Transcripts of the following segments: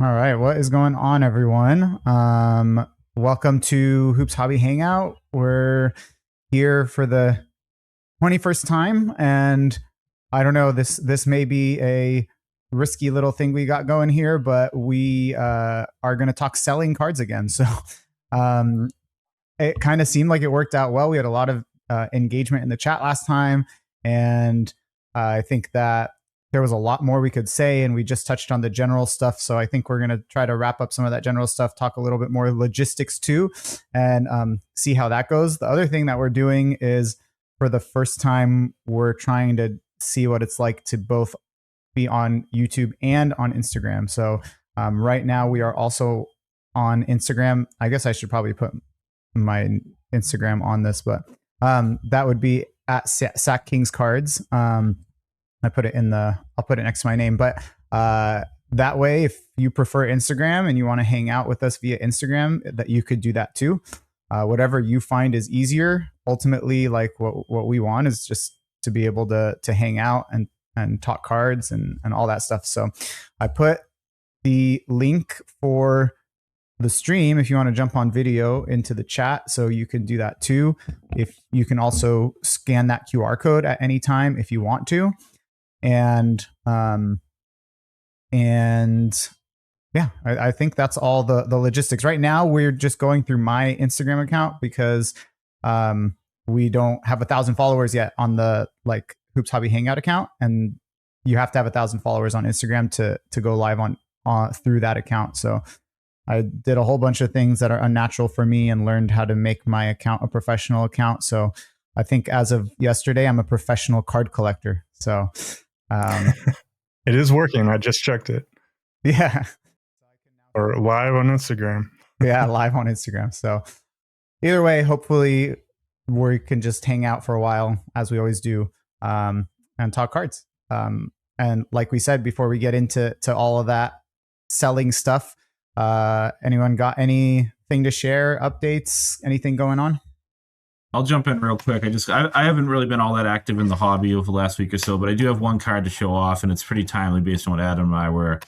All right, what is going on, everyone? Welcome to Hoops Hobby Hangout. We're here for the 21st time, and I don't know, this may be a risky little thing we got going here, but we are going to talk selling cards again. So um, it kind of seemed like it worked out well. We had a lot of engagement in the chat last time, and I think that there was a lot more we could say, and we just touched on the general stuff. So I think we're going to try to wrap up some of that general stuff, talk a little bit more logistics too, and see how that goes. The other thing that we're doing is, for the first time, we're trying to see what it's like to both be on YouTube and on Instagram. So right now we are also on Instagram. I guess I should probably put my Instagram on this, but that would be at Sack Kings Cards. I'll put it next to my name, but that way, if you prefer Instagram and you want to hang out with us via Instagram, that you could do that too. Whatever you find is easier. Ultimately, like what we want is just to be able to hang out and talk cards and all that stuff. So I put the link for the stream if you want to jump on video into the chat, so you can do that too. If you can also scan that QR code at any time if you want to. And yeah, I think that's all the logistics. Right now, we're just going through my Instagram account because we don't have 1,000 followers yet on the like Hoops Hobby Hangout account, and you have to have 1,000 followers on Instagram to go live on through that account. So I did a whole bunch of things that are unnatural for me and learned how to make my account a professional account. So I think as of yesterday, I'm a professional card collector. So it is working. I just checked it. Yeah. Or live on Instagram. Yeah, live on Instagram. So either way, hopefully we can just hang out for a while, as we always do, and talk cards. And like we said, before we get into all of that selling stuff, anyone got anything to share, updates, anything going on? I'll jump in real quick. I haven't really been all that active in the hobby over the last week or so, but I do have one card to show off, and it's pretty timely based on what Adam and I were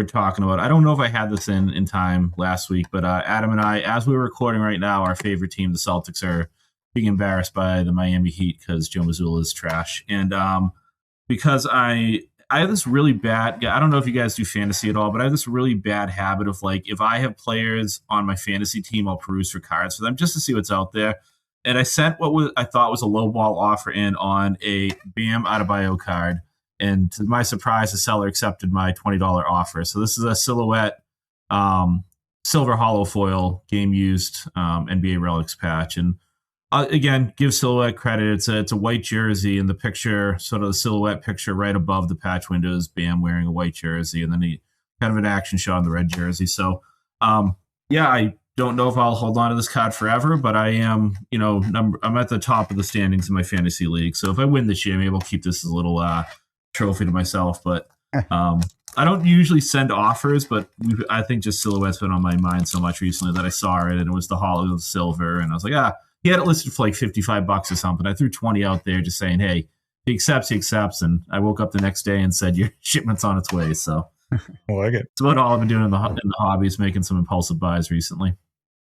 talking about. I don't know if I had this in time last week, but Adam and I, as we're recording right now, our favorite team, the Celtics, are being embarrassed by the Miami Heat because Joe Mazzulla is trash. And because I have this really bad, I don't know if you guys do fantasy at all, but I have this really bad habit of, like, if I have players on my fantasy team, I'll peruse for cards for them just to see what's out there. And I sent what I thought was a low ball offer in on a Bam Adebayo card. And to my surprise, the seller accepted my $20 offer. So this is a silhouette silver hollow foil game used NBA Relics patch. And again, give silhouette credit. It's a white jersey, and the picture, sort of the silhouette picture right above the patch window is Bam wearing a white jersey, and then he kind of an action shot on the red jersey. So yeah, I don't know if I'll hold on to this card forever, but I am, I'm at the top of the standings in my fantasy league. So if I win this year, maybe I'll keep this as a little trophy to myself. But I don't usually send offers, but I think just Silhouette's been on my mind so much recently that I saw it, and it was the hollow silver, and I was like, he had it listed for like $55 or something. I threw 20 out there just saying, hey, he accepts. And I woke up the next day and said, your shipment's on its way. So I like it. It's about all I've been doing in the hobby, is making some impulsive buys recently.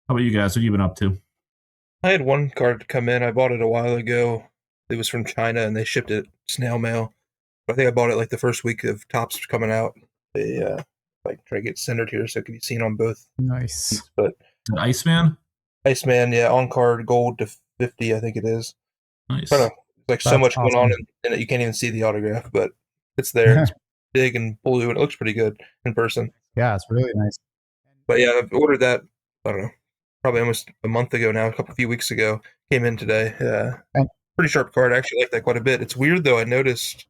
How about you guys? What have you been up to? I had one card come in. I bought it a while ago. It was from China, and they shipped it snail mail. But I think I bought it like the first week of Topps coming out. They like try to get centered here so it can be seen on both. Nice. But Iceman, yeah, on card gold to 50, I think it is. Nice. I don't know. Like, so much awesome. going on in it, you can't even see the autograph, but it's there. It's big and blue, and it looks pretty good in person. Yeah, it's really nice. But yeah, I've ordered that, I don't know, probably almost a month ago now, a few weeks ago. Came in today. Yeah. Pretty sharp card. I actually like that quite a bit. It's weird, though. I noticed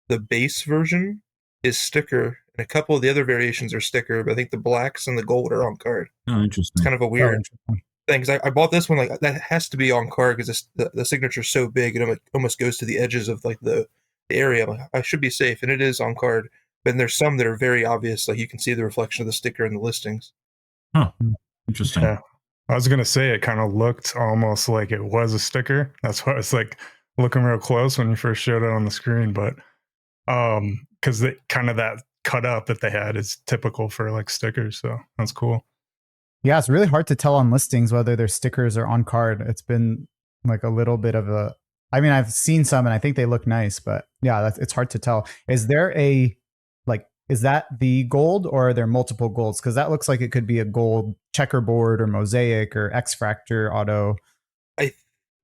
the base version is sticker, and a couple of the other variations are sticker, but I think the blacks and the gold are on card. Oh, interesting. It's kind of a weird thing, because I bought this one, like, that has to be on card because the signature's so big, it almost goes to the edges of, like, the area. I'm like, I should be safe, and it is on card. But then there's some that are very obvious, like you can see the reflection of the sticker in the listings. Huh. Interesting. Yeah. I was going to say it kind of looked almost like it was a sticker. That's why it's like looking real close when you first showed it on the screen. But because kind of that cut up that they had is typical for like stickers. So that's cool. Yeah, it's really hard to tell on listings whether they're stickers or on card. It's been like a little bit of a. I mean, I've seen some and I think they look nice, but yeah, it's hard to tell. Is there a like? Is that the gold or are there multiple golds? Because that looks like it could be a gold checkerboard or mosaic or X Fractor auto.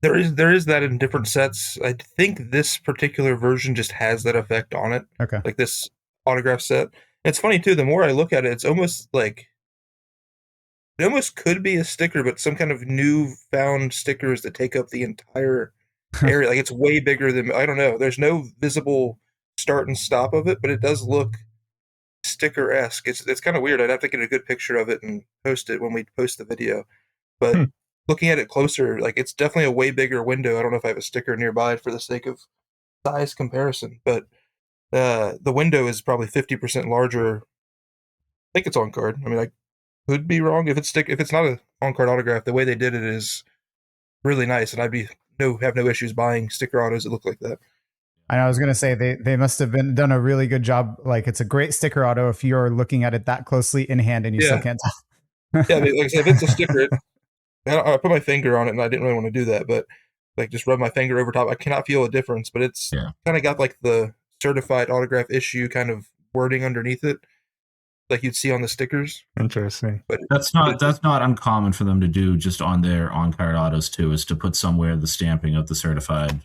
There is that in different sets. I think this particular version just has that effect on it. Okay. Like this autograph set. It's funny too. The more I look at it, it's almost like it almost could be a sticker, but some kind of newfound stickers that take up the entire area. Like it's way bigger than, I don't know. There's no visible start and stop of it, but it does look sticker-esque. It's kind of weird. I'd have to get a good picture of it and post it when we post the video. But looking at it closer, like it's definitely a way bigger window. I don't know if I have a sticker nearby for the sake of size comparison, but the window is probably 50% larger. I think it's on card. I mean, I could be wrong. If it's not a on card autograph, the way they did it is really nice, and I'd have no issues buying sticker autos that look like that. And I was going to say they must have done a really good job. Like it's a great sticker auto if you're looking at it that closely in hand and you still can't tell. Yeah, like I said, if it's a sticker, I put my finger on it, and I didn't really want to do that, but like just rub my finger over top. I cannot feel a difference, but it's kind of got like the certified autograph issue kind of wording underneath it, like you'd see on the stickers. Interesting. But that's not uncommon for them to do just on their on card autos too, is to put somewhere the stamping of the certified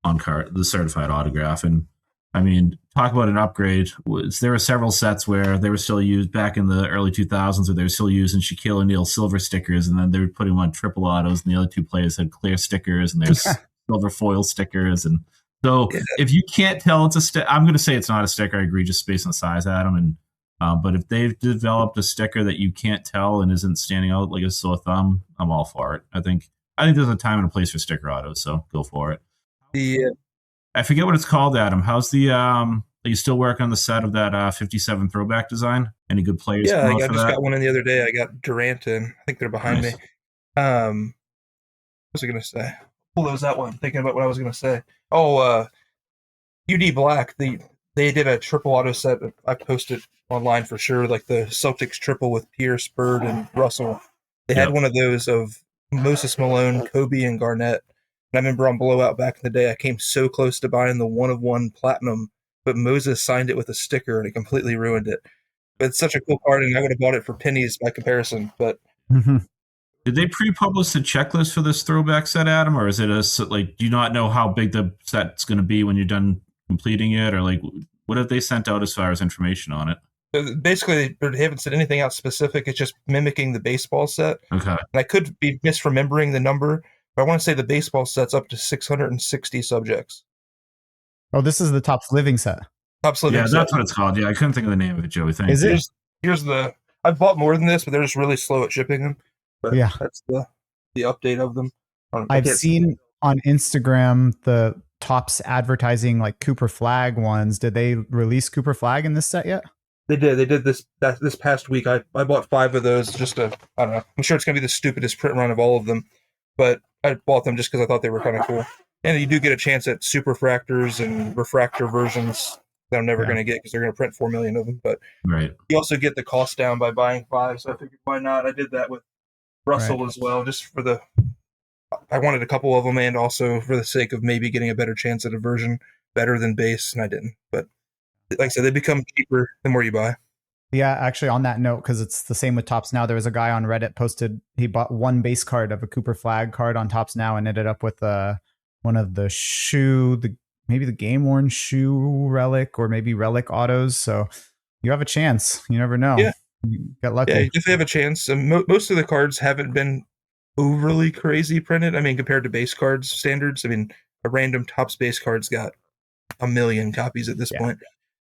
on card, the certified autograph. And I mean, talk about an upgrade. There were several sets where they were still used back in the early 2000s, where they were still using Shaquille O'Neal silver stickers, and then they were putting them on triple autos, and the other two players had clear stickers, and there's silver foil stickers. And so if you can't tell it's a sticker, I'm going to say it's not a sticker. I agree, just based on size, Adam. And but if they've developed a sticker that you can't tell and isn't standing out like a sore thumb, I'm all for it. I think there's a time and a place for sticker autos, so go for it. I forget what it's called, Adam. How's the are you still working on the set of that 57 throwback design? Any good players? Yeah, I just got one in the other day. I got Durant in. I think they're behind me. What was I gonna say? Pull those out while I'm thinking about what I was gonna say. Oh, UD Black, they did a triple auto set. I posted online for sure, like the Celtics triple with Pierce, Bird, and Russell. They had one of those of Moses Malone, Kobe, and Garnett. And I remember on Blowout back in the day, I came so close to buying the 1-of-1 platinum, but Moses signed it with a sticker and it completely ruined it. But it's such a cool card, and I would have bought it for pennies by comparison. But did they pre-publish the checklist for this throwback set, Adam, or is it like, do you not know how big the set's going to be when you're done completing it, or like what have they sent out as far as information on it? Basically, they haven't said anything out specific. It's just mimicking the baseball set. Okay. And I could be misremembering the number, but I want to say the baseball set's up to 660 subjects. Oh, this is the Topps Living set. Topps Living set. Yeah, that's what it's called. Yeah, I couldn't think of the name of it, Joey. Thank you. Here's I've bought more than this, but they're just really slow at shipping them. But yeah, that's the update of them. I've seen on Instagram the Topps advertising like Cooper Flag ones. Did they release Cooper Flag in this set yet? They did. They did this past week. I bought 5 of those just to, I don't know. I'm sure it's going to be the stupidest print run of all of them, but I bought them just because I thought they were kind of cool. And you do get a chance at super fractors and refractor versions that I'm never going to get because they're going to print 4 million of them. But you also get the cost down by buying 5. So I figured, why not? I did that with Russell as well, just for I wanted a couple of them, and also for the sake of maybe getting a better chance at a version better than base, and I didn't. But like I said, they become cheaper the more you buy. Yeah, actually, on that note, because it's the same with Topps Now, there was a guy on Reddit posted he bought one base card of a Cooper Flag card on Topps Now and ended up with one of the maybe the game worn shoe relic or maybe relic autos. So you have a chance. You never know. Yeah. You get lucky. Yeah, you definitely have a chance. Most of the cards haven't been overly crazy printed. I mean, compared to base cards standards, I mean, a random Topps base card's got 1 million copies at this point.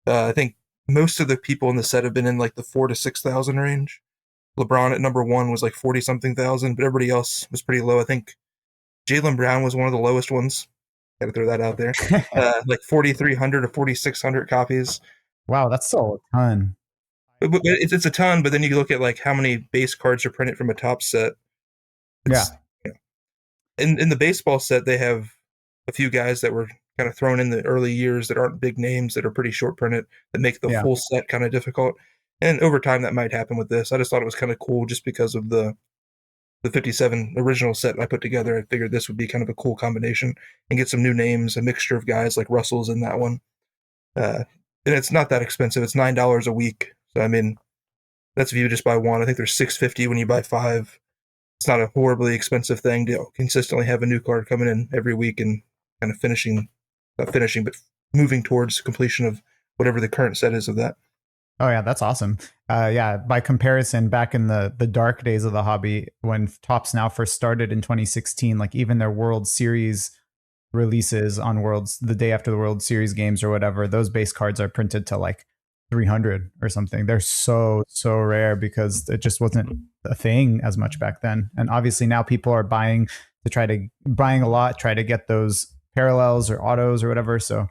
I think most of the people in the set have been in like the 4,000 to 6,000 range. LeBron at number 1 was like 40 something thousand, but everybody else was pretty low. I think Jaylen Brown was one of the lowest ones. Got to throw that out there. Like 4,300 to 4,600 copies. Wow, that's still a ton. But it's a ton, but then you look at like how many base cards are printed from a Topps set. In the baseball set, they have a few guys that were kind of thrown in the early years that aren't big names, that are pretty short printed, that make the full set kind of difficult. And over time, that might happen with this. I just thought it was kind of cool just because of the 57 original set I put together. I figured this would be kind of a cool combination and get some new names, a mixture of guys like Russell's in that one. And it's not that expensive. It's $9 a week. So, I mean, that's if you just buy one. I think there's $6.50 when you buy 5. It's not a horribly expensive thing to consistently have a new card coming in every week and kind of not finishing, but moving towards completion of whatever the current set is of that. Oh yeah, that's awesome. Yeah, by comparison, back in the dark days of the hobby, when Topps Now first started in 2016, like even their World Series releases on Worlds the day after the World Series games or whatever, those base cards are printed to like 300 or something. They're so rare because it just wasn't a thing as much back then. And obviously now people are buying a lot, try to get those parallels or autos or whatever. So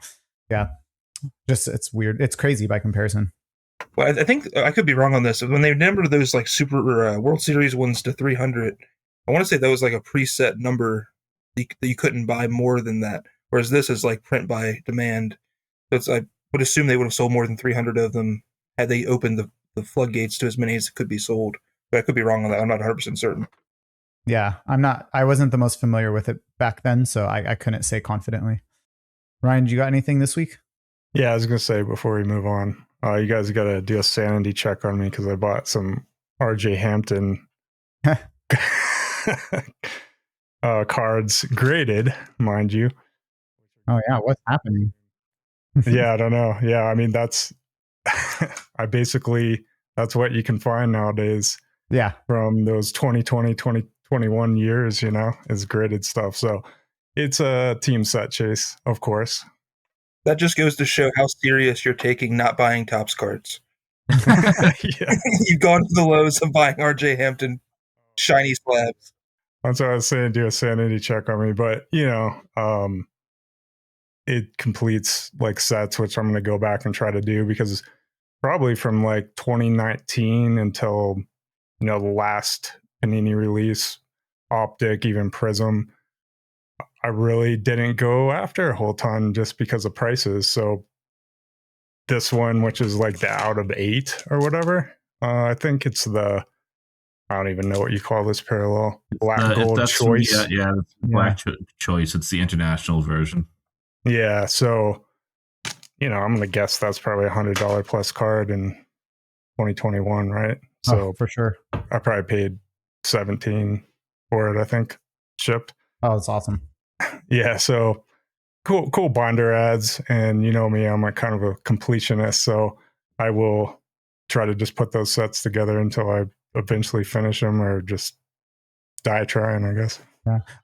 yeah, just it's weird. It's crazy by comparison. Well, I think I could be wrong on this. When they number those like super World Series ones to 300, I want to say that was like a preset number that you couldn't buy more than that. Whereas this is like print by demand. So I would assume they would have sold more than 300 of them had they opened the floodgates to as many as could be sold. But I could be wrong on that. I'm not 100% certain. Yeah, I wasn't the most familiar with it back then, so I couldn't say confidently. Ryan, you got anything this week? Yeah, I was going to say before we move on, you guys got to do a sanity check on me because I bought some RJ Hampton cards, graded, mind you. Oh yeah, what's happening? Yeah, I don't know. Yeah, I mean that's that's what you can find nowadays. Yeah, from those 2020, 2021 years, is graded stuff. So it's a team set, Chase, of course. That just goes to show how serious you're taking not buying Topps cards. Yeah. You've gone to the lows of buying RJ Hampton shiny slabs. That's what I was saying, do a sanity check on me. But, it completes like sets, which I'm going to go back and try to do because probably from like 2019 until, the last Panini release, Optic, even Prism, I really didn't go after a whole ton just because of prices. So this one, which is like the out of 8 or whatever, I think it's I don't even know what you call this parallel. Black gold choice. That's black choice. It's the international version. Yeah. So, I'm going to guess that's probably $100 plus card in 2021, right? So for sure. I probably paid 17 for it, I think, shipped. Oh, that's awesome. Yeah, so cool binder ads, and you know me, I'm a kind of a completionist, so I will try to just put those sets together until I eventually finish them or just die trying, I guess.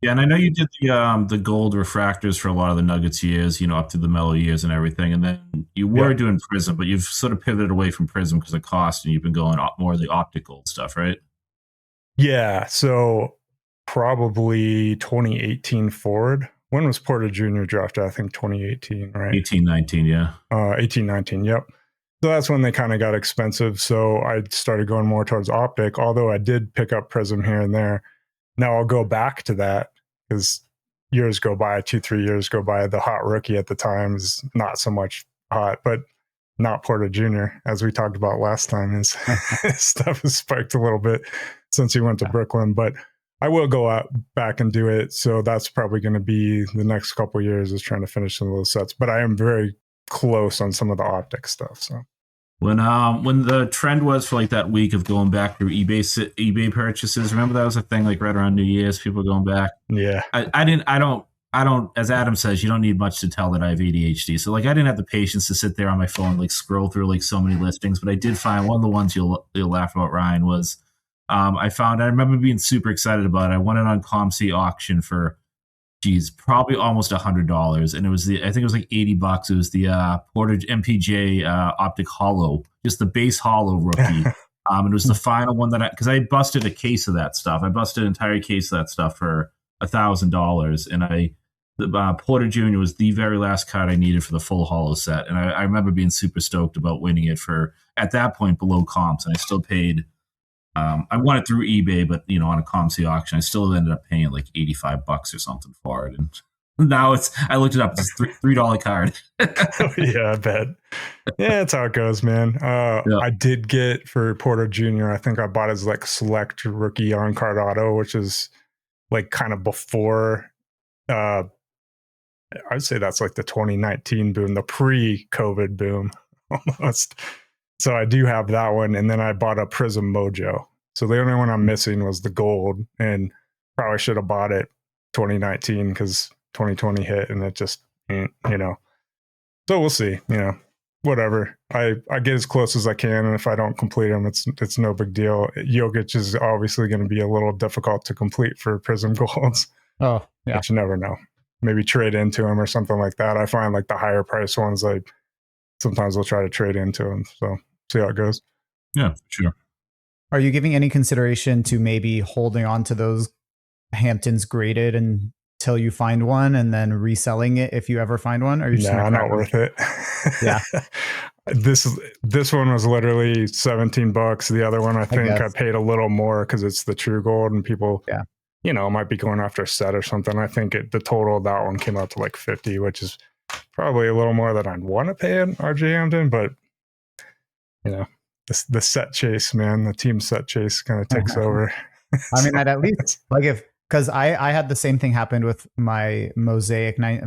Yeah, and I know you did the gold refractors for a lot of the Nuggets years, up to the Mellow years and everything, and then you were doing Prism, but you've sort of pivoted away from Prism because of cost, and you've been going more of the optical stuff, right? Yeah, so probably 2018 forward. When was Porter Jr. drafted? I think 2018, right? 18-19, yeah. 18-19, yep. So that's when they kind of got expensive. So I started going more towards Optic, although I did pick up Prism here and there. Now I'll go back to that because years go by, 2-3 years go by. The hot rookie at the time is not so much hot, but not Porter Jr., as we talked about last time. His stuff has spiked a little bit since he went to Brooklyn, but I will go out back and do it. So that's probably going to be the next couple of years, is trying to finish some of those sets. But I am very close on some of the Optic stuff. So when the trend was for like that week of going back through eBay purchases, remember that was a thing like right around New Year's, people going back. Yeah, I don't. As Adam says, you don't need much to tell that I have ADHD. So like I didn't have the patience to sit there on my phone like scroll through like so many listings. But I did find one of the ones you'll laugh about, Ryan, was. I remember being super excited about it. I won it on ComC auction for, probably almost $100. And I think it was like $80. It was the Porter MPJ Optic Hollow, just the base Hollow rookie. And it was the final one because I busted a case of that stuff. I busted an entire case of that stuff for $1,000. And the Porter Jr. was the very last card I needed for the full Hollow set. And I remember being super stoked about winning it for, at that point, below comps. And I still paid. I won it through eBay, but on a ComC auction, I still ended up paying like $85 or something for it. And Now I looked it up. It's $3 card. Yeah, I bet. Yeah, that's how it goes, man. Yeah. I did get for Porter Jr., I think I bought his like select rookie on card auto, which is like kind of before I'd say that's like the 2019 boom, the pre-COVID boom almost. So I do have that one. And then I bought a Prism Mojo. So the only one I'm missing was the gold, and probably should have bought it 2019 because 2020 hit and it just ain't, So we'll see, whatever. I get as close as I can, and if I don't complete them, it's no big deal. Jokic is obviously going to be a little difficult to complete for Prism Golds. Oh, yeah. But you never know. Maybe trade into them or something like that. I find like the higher price ones, like sometimes we'll try to trade into them. So see how it goes. Yeah, sure. Are you giving any consideration to maybe holding on to those Hamptons graded until you find one and then reselling it if you ever find one? Or are you just not worth it. Yeah. This one was literally $17. The other one, I think I paid a little more because it's the true gold, and people, might be going after a set or something. I think the total of that one came out to like 50, which is probably a little more than I'd want to pay at RJ Hampton, but the set chase, man, the team set chase kind of takes over. I mean, at least like because I had the same thing happened with my Mosaic, my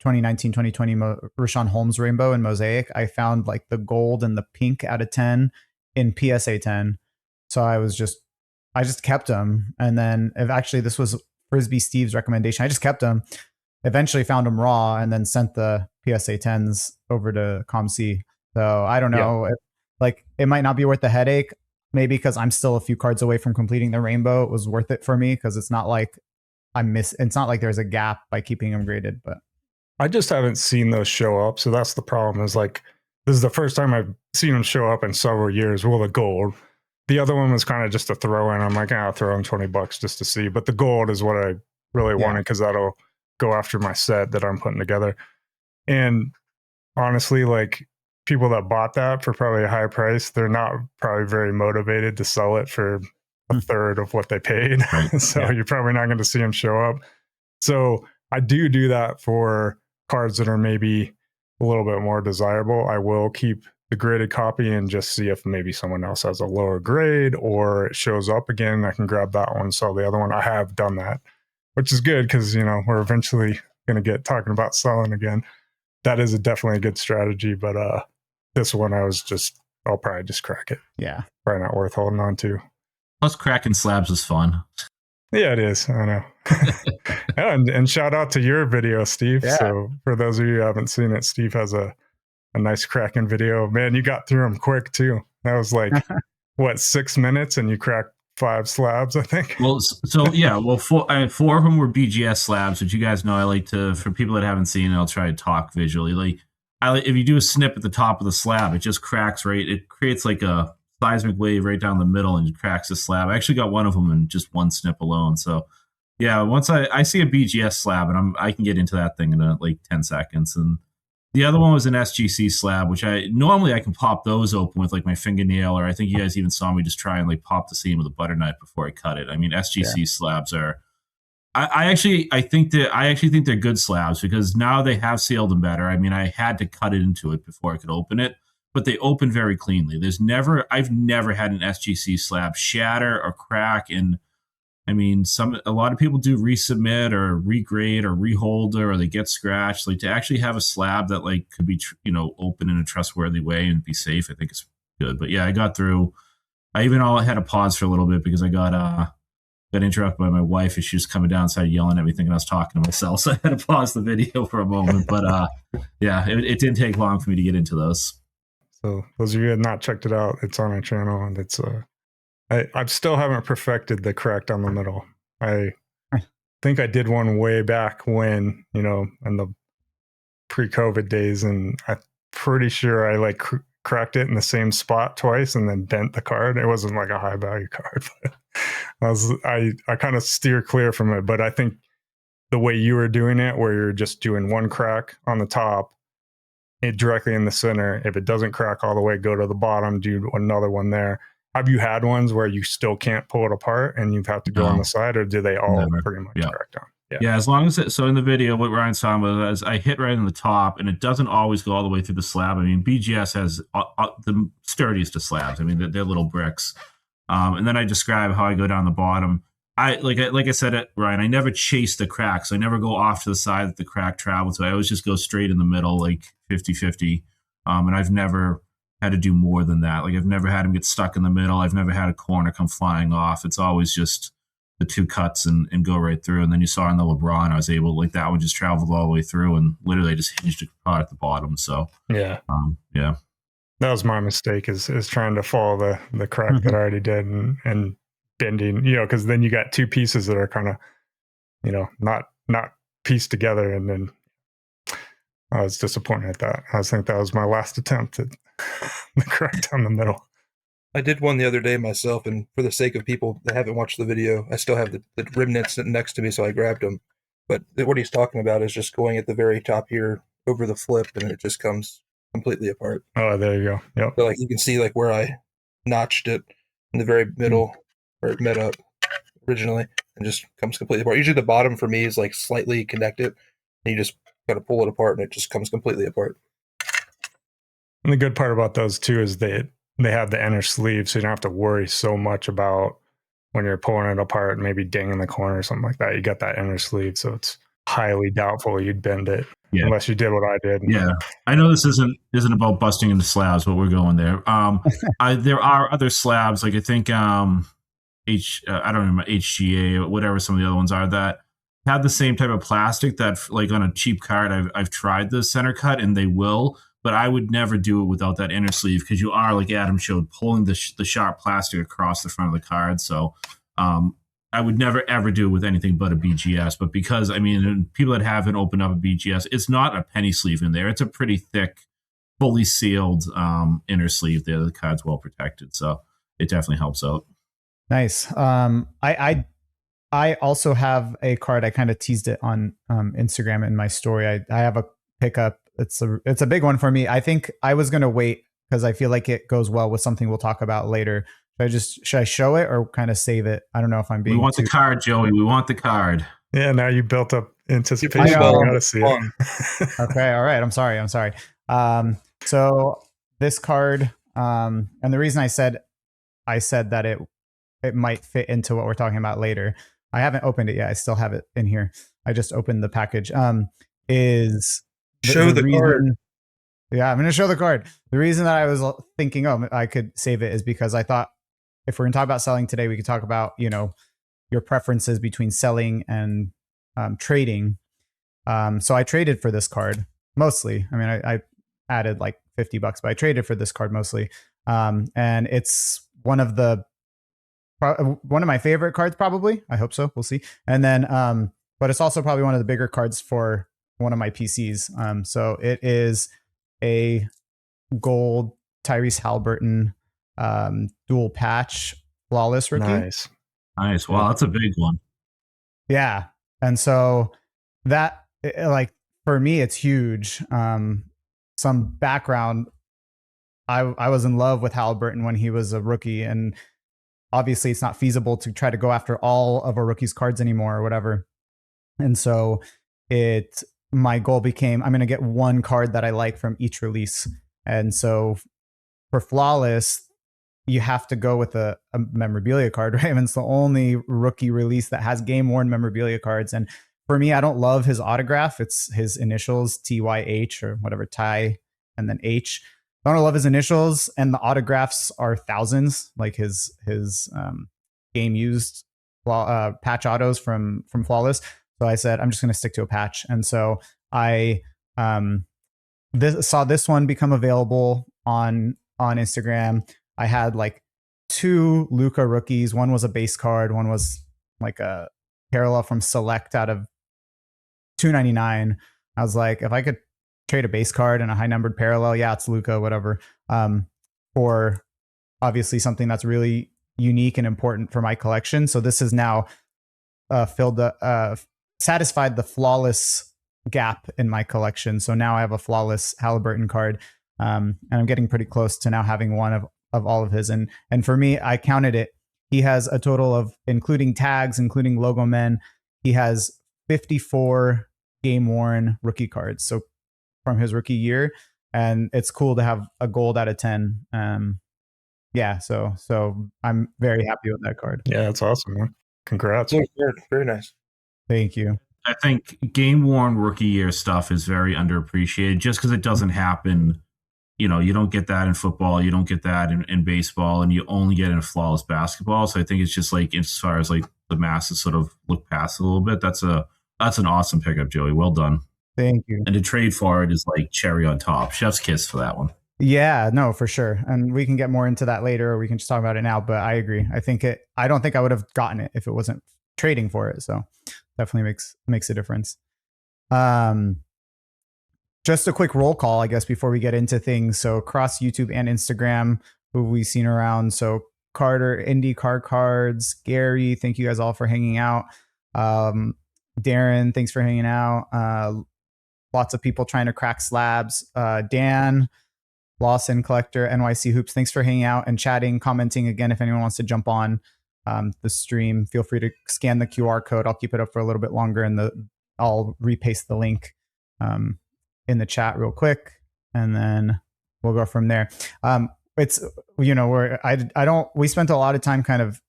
2019-2020 Rashawn Holmes Rainbow and Mosaic. I found like the gold and the pink out of 10 in PSA 10. So I just kept them. And then actually this was Frisbee Steve's recommendation. I just kept them, eventually found them raw, and then sent the PSA 10s over to ComC. So I don't know. It might not be worth the headache. Maybe because I'm still a few cards away from completing the rainbow, it was worth it for me because it's not like it's not like there's a gap by keeping them graded. But I just haven't seen those show up. So that's the problem, is like, this is the first time I've seen them show up in several years. Well, the gold. The other one was kind of just a throw in. I'm like, I'll throw in $20 just to see. But the gold is what I really wanted because that'll go after my set that I'm putting together. And honestly, like, people that bought that for probably a high price, they're not probably very motivated to sell it for a third of what they paid. So you're probably not going to see them show up. So I do that for cards that are maybe a little bit more desirable. I will keep the graded copy and just see if maybe someone else has a lower grade or it shows up again. I can grab that one, sell the other one. I have done that, which is good because, we're eventually going to get talking about selling again. That is definitely a good strategy, but this one I'll probably just crack it. Yeah. Probably not worth holding on to. Plus cracking slabs is fun. Yeah, it is. I know. and shout out to your video, Steve. Yeah. So for those of you who haven't seen it, Steve has a nice cracking video. Man, you got through them quick too. That was like, 6 minutes and you cracked 5 slabs, I think. Well, so yeah, 4 of them were BGS slabs, which you guys know I like to, for people that haven't seen it, I'll try to talk visually. Like, if you do a snip at the top of the slab, it just cracks it creates like a seismic wave right down the middle and it cracks the slab. I actually got one of them in just one snip alone. So yeah, once I see a BGS slab and I can get into that thing in like 10 seconds. And the other one was an SGC slab, which I can pop those open with like my fingernail, or I think you guys even saw me just try and like pop the seam with a butter knife before I cut it. I mean, SGC slabs are, I actually think they're good slabs because now they have sealed them better. I mean, I had to cut it into it before I could open it, but they open very cleanly. I've never had an SGC slab shatter or crack. And I mean, a lot of people do resubmit or regrade or rehold or they get scratched. Like, to actually have a slab that like could be open in a trustworthy way and be safe, I think it's good. But yeah, I got through. I even had to pause for a little bit because I got interrupted by my wife as she was coming down and started yelling at me thinking I was talking to myself. So I had to pause the video for a moment. But yeah, it didn't take long for me to get into those. So those of you who have not checked it out, it's on our channel, and it's I still haven't perfected the crack down the middle. I think I did one way back when, in the pre-COVID days, and I'm pretty sure I like cracked it in the same spot twice and then bent the card. It wasn't like a high value card, but I kind of steer clear from it. But I think the way you were doing it, where you're just doing one crack on the top, it directly in the center. If it doesn't crack all the way, go to the bottom, do another one there. Have you had ones where you still can't pull it apart and you've had to go on the side, or do they all pretty much crack down? Yeah, as long as so in the video, what Ryan's talking about is I hit right in the top, and it doesn't always go all the way through the slab. I mean, BGS has the sturdiest of slabs. I mean, they're little bricks. And then I describe how I go down the bottom. Like I said, Ryan, I never chase the cracks. I never go off to the side that the crack travels. So I always just go straight in the middle, like 50-50. And I've never had to do more than that. Like I've never had him get stuck in the middle. I've never had a corner come flying off. It's always just the two cuts and go right through. And then you saw in the LeBron, I was able, like that one just traveled all the way through and literally just hinged it at the bottom. So yeah. That was my mistake is trying to follow the crack that I already did and bending, because then you got two pieces that are kind of, not pieced together. And then I was disappointed at that. I think that was my last attempt at the crack down the middle. I did one the other day myself, and for the sake of people that haven't watched the video, I still have the remnants sitting next to me, so I grabbed them. But what he's talking about is just going at the very top here over the flip, and it just comes completely apart. Oh, there you go. Yep. So like you can see like where I notched it in the very middle where it met up originally, and just comes completely apart. Usually the bottom for me is like slightly connected, and you just gotta pull it apart, and it just comes completely apart. And the good part about those too is they have the inner sleeve, so you don't have to worry so much about when you're pulling it apart, maybe dinging the corner or something like that. You got that inner sleeve, so it's highly doubtful you'd bend it unless you did what I did. Yeah, I know this isn't about busting into slabs, but we're going there. There are other slabs, like I think I don't remember HGA or whatever some of the other ones are that have the same type of plastic that, like on a cheap card, I've tried the center cut and they will. But I would never do it without that inner sleeve because you are, like Adam showed, pulling the sharp plastic across the front of the card. So I would never, ever do it with anything but a BGS. But because, I mean, people that haven't opened up a BGS, it's not a penny sleeve in there. It's a pretty thick, fully sealed inner sleeve there. The card's well protected. So it definitely helps out. Nice. I also have a card. I kind of teased it on Instagram in my story. I have a pickup. It's a big one for me. I think I was going to wait because I feel like it goes well with something we'll talk about later. Should I show it or kind of save it? I don't know if I'm being. We want the card, Joey. We want the card. Yeah, now you built up anticipation. I gotta see it. Okay, all right. I'm sorry. So this card, and the reason I said that it might fit into what we're talking about later. I haven't opened it yet. I still have it in here. I just opened the package. Is Show the card. Yeah, I'm going to show the card. The reason that I was thinking, I could save it is because I thought if we're going to talk about selling today, we could talk about, your preferences between selling and trading. So I traded for this card mostly. I mean, I added like $50, but I traded for this card mostly. And it's one of my favorite cards, probably. I hope so. We'll see. And then, but it's also probably one of the bigger cards for one of my PCs. So it is a gold Tyrese Halliburton dual patch flawless rookie. Nice. Wow, that's a big one. Yeah. And so that, like, for me, it's huge. Some background. I was in love with Halliburton when he was a rookie, and obviously it's not feasible to try to go after all of a rookie's cards anymore or whatever. And so my goal became, I'm going to get one card that I like from each release. And so for flawless, you have to go with a memorabilia card, right? And it's the only rookie release that has game worn memorabilia cards. And for me, I don't love his autograph. It's his initials, TYH or whatever, Ty, and then H. I don't love his initials, and the autographs are thousands, like his game used patch autos from Flawless. So I said, I'm just going to stick to a patch. And so I saw this one become available on Instagram. I had like 2 Luka rookies. One was a base card. One was like a parallel from Select out of $2.99. I was like, if I could trade a base card and a high numbered parallel, yeah, it's Luka, whatever. For obviously something that's really unique and important for my collection. So this has now satisfied the flawless gap in my collection. So now I have a flawless Halliburton card, and I'm getting pretty close to now having one of all of his. And for me, I counted it. He has a total of, including tags, including logo men, he has 54 game worn rookie cards. So from his rookie year, and it's cool to have a gold out of 10. Yeah, so I'm very happy with that card. Yeah, that's awesome, man. Congrats. Very nice. Thank you. I think game worn rookie year stuff is very underappreciated just because it doesn't happen. You know, you don't get that in football, you don't get that in baseball, and you only get it in flawless basketball. So I think it's just like, as far as like the masses sort of look past it a little bit, that's an awesome pickup, Joey. Well done. Thank you. And to trade for it is like cherry on top. Chef's kiss for that one. Yeah, no, for sure. And we can get more into that later, or we can just talk about it now. But I agree. I don't think I would have gotten it if it wasn't trading for it. So definitely makes a difference. Just a quick roll call, I guess, before we get into things. So across YouTube and Instagram, who we've seen around. So Carter, IndyCar Cards, Gary, thank you guys all for hanging out. Darren, thanks for hanging out. Lots of people trying to crack slabs. Dan, Lawson Collector, NYC Hoops, thanks for hanging out and chatting, commenting. Again, if anyone wants to jump on the stream, feel free to scan the QR code. I'll keep it up for a little bit longer, and I'll repaste the link in the chat real quick, and then we'll go from there. It's, you know, we spent a lot of time kind of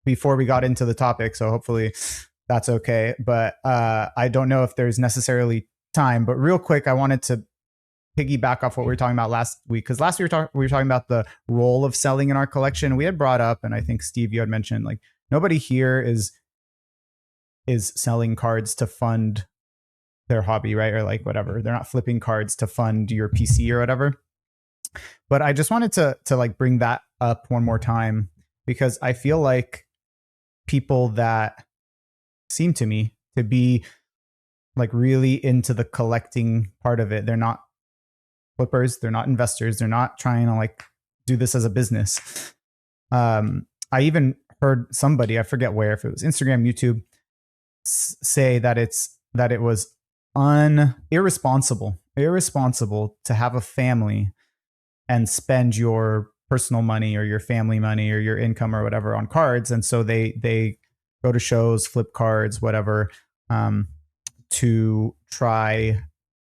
before we got into the topic, so hopefully that's okay. But I don't know if there's necessarily time, but real quick, I wanted to piggyback off what we were talking about last week, because last week we were talking about the role of selling in our collection. We had brought up, and I think Steve, you had mentioned, like, nobody here is selling cards to fund their hobby, right? Or like whatever. They're not flipping cards to fund your PC or whatever. But I just wanted to like bring that up one more time, because I feel like people that seem to me to be like really into the collecting part of it, they're not flippers, they're not investors, they're not trying to like do this as a business. I even heard somebody, I forget where, if it was Instagram, YouTube, say that it was irresponsible to have a family and spend your personal money or your family money or your income or whatever on cards. And so they go to shows, flip cards, whatever, to try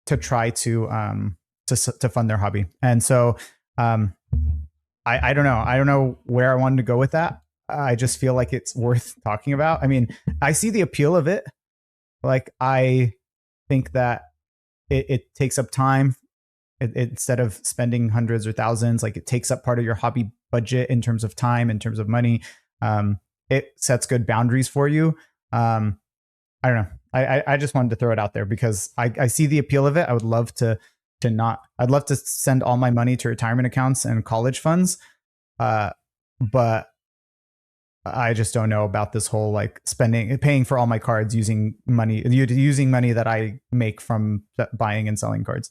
to fund their hobby. And so I don't know where I wanted to go with that. I just feel like it's worth talking about. I mean, I see the appeal of it. Like, I think that it takes up time. Instead of spending hundreds or thousands, like, it takes up part of your hobby budget in terms of time, in terms of money. It sets good boundaries for you. I don't know. I just wanted to throw it out there because I see the appeal of it. I would love I'd love to send all my money to retirement accounts and college funds. But I just don't know about this whole like paying for all my cards using money that I make from buying and selling cards.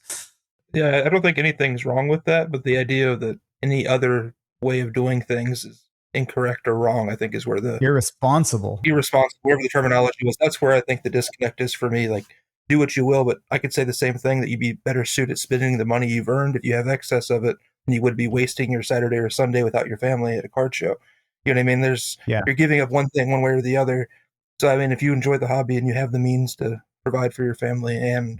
Yeah, I don't think anything's wrong with that, but the idea that any other way of doing things is incorrect or wrong, I think, is where the irresponsible, whatever the terminology was, that's where I think the disconnect is for me. Like, do what you will, but I could say the same thing, that you'd be better suited spending the money you've earned if you have excess of it than you would be wasting your Saturday or Sunday without your family at a card show. You know what I mean? You're giving up one thing one way or the other. So, I mean, if you enjoy the hobby and you have the means to provide for your family and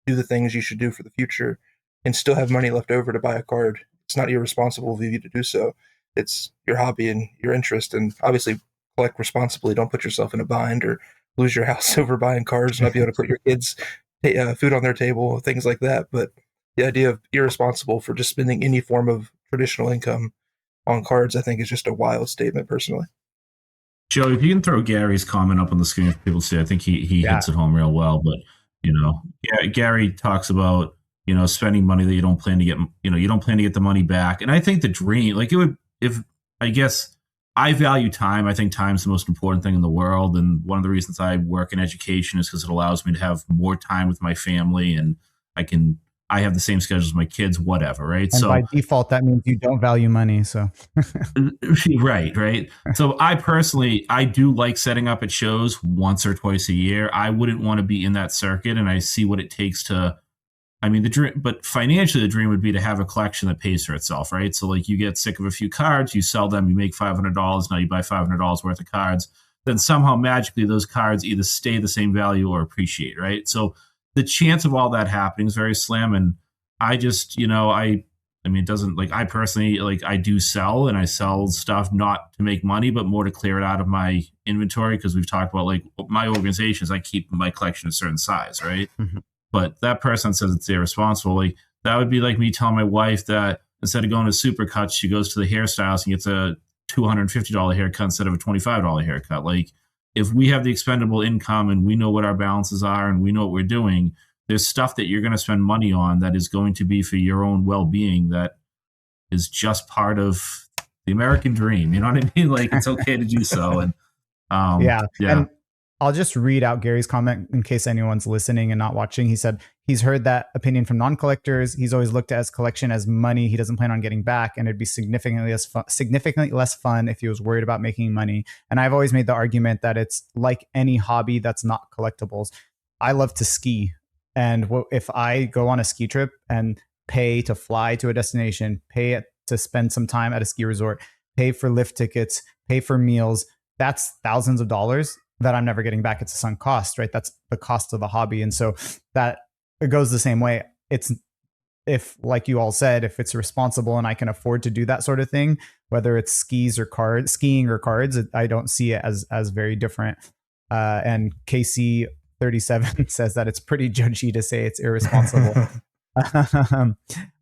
do the things you should do for the future and still have money left over to buy a card, it's not irresponsible of you to do so. It's your hobby and your interest, and obviously collect responsibly. Don't put yourself in a bind or lose your house over buying cards, not be able to put your kids food on their table, things like that. But the idea of irresponsible for just spending any form of traditional income on cards, I think, is just a wild statement, personally. Joe, if you can throw Gary's comment up on the screen for people to see, I think he hits it home real well. But, you know, Gary talks about, you know, spending money that you don't plan to get, you know, you don't plan to get the money back. And I think the dream, like, it would, if I guess I value time. I think time's the most important thing in the world. And one of the reasons I work in education is because it allows me to have more time with my family, and I have the same schedule as my kids, whatever. Right. And so by default, that means you don't value money. So right. So I do like setting up at shows once or twice a year. I wouldn't want to be in that circuit, and I see what it takes to, I mean, the dream, but financially, the dream would be to have a collection that pays for itself, right? So, like, you get sick of a few cards, you sell them, you make $500. Now you buy $500 worth of cards. then somehow magically those cards either stay the same value or appreciate, right? So the chance of all that happening is very slim. And I just, I mean, it doesn't, like, I personally, like, I do sell, and I sell stuff not to make money, but more to clear it out of my inventory. Because we've talked about, like, my organizations, I keep my collection a certain size, right? Mm-hmm. But that person says it's irresponsible. Like, that would be like me telling my wife that instead of going to Supercuts, she goes to the hairstylist and gets a $250 haircut instead of a $25 haircut. Like, if we have the expendable income and we know what our balances are and we know what we're doing, there's stuff that you're going to spend money on that is going to be for your own well-being, that is just part of the American dream. You know what I mean? Like, it's okay to do so. And yeah. And I'll just read out Gary's comment in case anyone's listening and not watching. He said he's heard that opinion from non-collectors. He's always looked at his collection as money he doesn't plan on getting back, and it'd be significantly less fun if he was worried about making money. And I've always made the argument that it's like any hobby that's not collectibles. I love to ski. And if I go on a ski trip and pay to fly to a destination, pay to spend some time at a ski resort, pay for lift tickets, pay for meals, that's thousands of dollars that I'm never getting back. It's a sunk cost, right? That's the cost of the hobby. And so that it goes the same way. It's, if, like you all said, if it's responsible and I can afford to do that sort of thing, whether it's skiing or cards, I don't see it as very different. And KC37 says that it's pretty judgy to say it's irresponsible.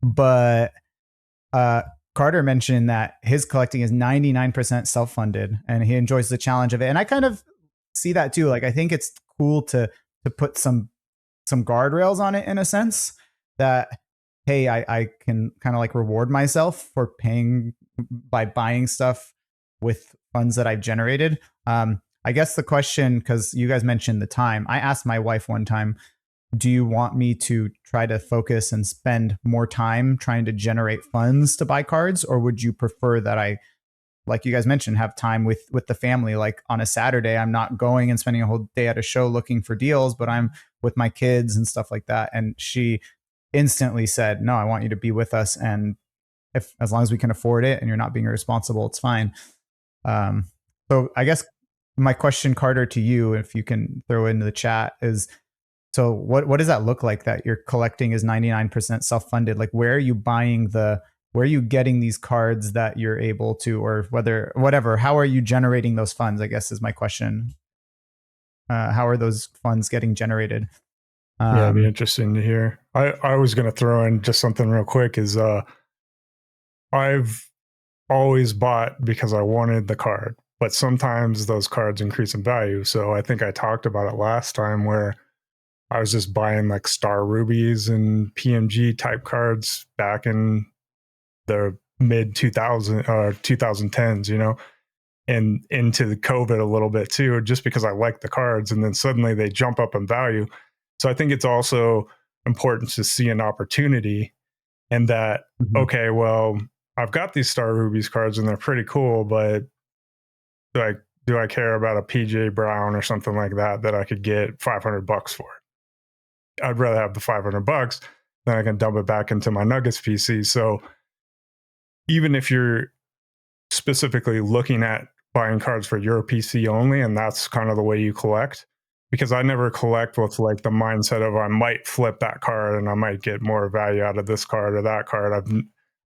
But Carter mentioned that his collecting is 99% self-funded and he enjoys the challenge of it. And I kind of see that too. Like, I think it's cool to put some guardrails on it, in a sense that, hey, I can kind of like reward myself for paying by buying stuff with funds that I've generated. I guess the question, because you guys mentioned the time, I asked my wife one time, do you want me to try to focus and spend more time trying to generate funds to buy cards? Or would you prefer that I, like you guys mentioned, have time with the family? Like on a Saturday, I'm not going and spending a whole day at a show looking for deals, but I'm with my kids and stuff like that. And she instantly said, no, I want you to be with us. And as long as we can afford it and you're not being irresponsible, it's fine. So I guess my question, Carter, to you, if you can throw into the chat, is, so what does that look like that your collecting is 99% self-funded? Like, where are you where are you getting these cards that you're able to, or whatever, how are you generating those funds, I guess is my question. How are those funds getting generated? Yeah, it'd be interesting to hear. I was going to throw in just something real quick is I've always bought because I wanted the card, but sometimes those cards increase in value. So I think I talked about it last time where I was just buying like Star Rubies and PMG type cards back in the mid 2010s, and into the COVID a little bit too, just because I like the cards, and then suddenly they jump up in value. So I think it's also important to see an opportunity, and that, okay, well, I've got these Star Rubies cards and they're pretty cool, but do I care about a PJ Brown or something like that I could get $500 for? I'd rather have the $500 than I can dump it back into my Nuggets PC. So even if you're specifically looking at buying cards for your PC only, and that's kind of the way you collect, because I never collect with like the mindset of I might flip that card and I might get more value out of this card or that card. I've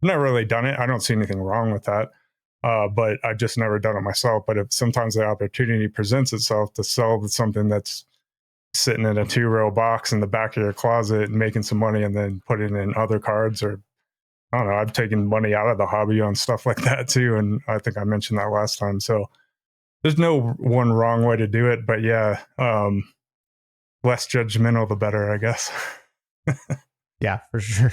never really done it. I don't see anything wrong with that. But I've just never done it myself. But if sometimes the opportunity presents itself to sell something that's sitting in a 2-row box in the back of your closet and making some money and then putting in other cards, or I don't know, I've taken money out of the hobby on stuff like that too. And I think I mentioned that last time. So there's no one wrong way to do it, but yeah, less judgmental, the better, I guess. Yeah, for sure.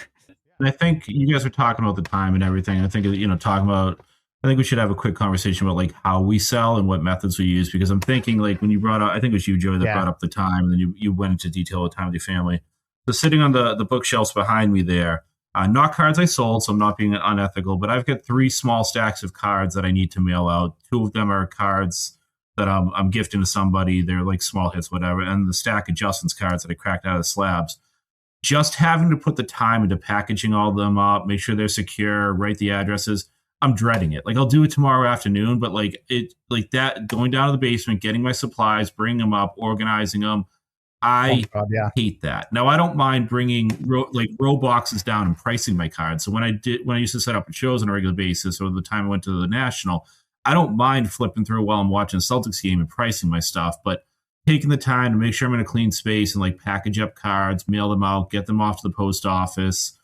And I think you guys were talking about the time and everything. I think, I think we should have a quick conversation about like how we sell and what methods we use, because I'm thinking like when you brought up, I think it was you, Joey, that brought up the time, and then you went into detail of time with your family. So sitting on the bookshelves behind me there, not cards I sold, so I'm not being unethical, but I've got 3 small stacks of cards that I need to mail out. 2 of them are cards that I'm gifting to somebody. They're like small hits, whatever. And the stack of Justin's cards that I cracked out of the slabs. Just having to put the time into packaging all of them up, make sure they're secure, write the addresses. I'm dreading it. Like I'll do it tomorrow afternoon, but like that going down to the basement, getting my supplies, bringing them up, organizing them. I God, yeah. hate that. Now I don't mind bringing row boxes down and pricing my cards. So when I used to set up shows on a regular basis, or the time I went to the National, I don't mind flipping through while I'm watching a Celtics game and pricing my stuff, but taking the time to make sure I'm in a clean space and like package up cards, mail them out, get them off to the post office.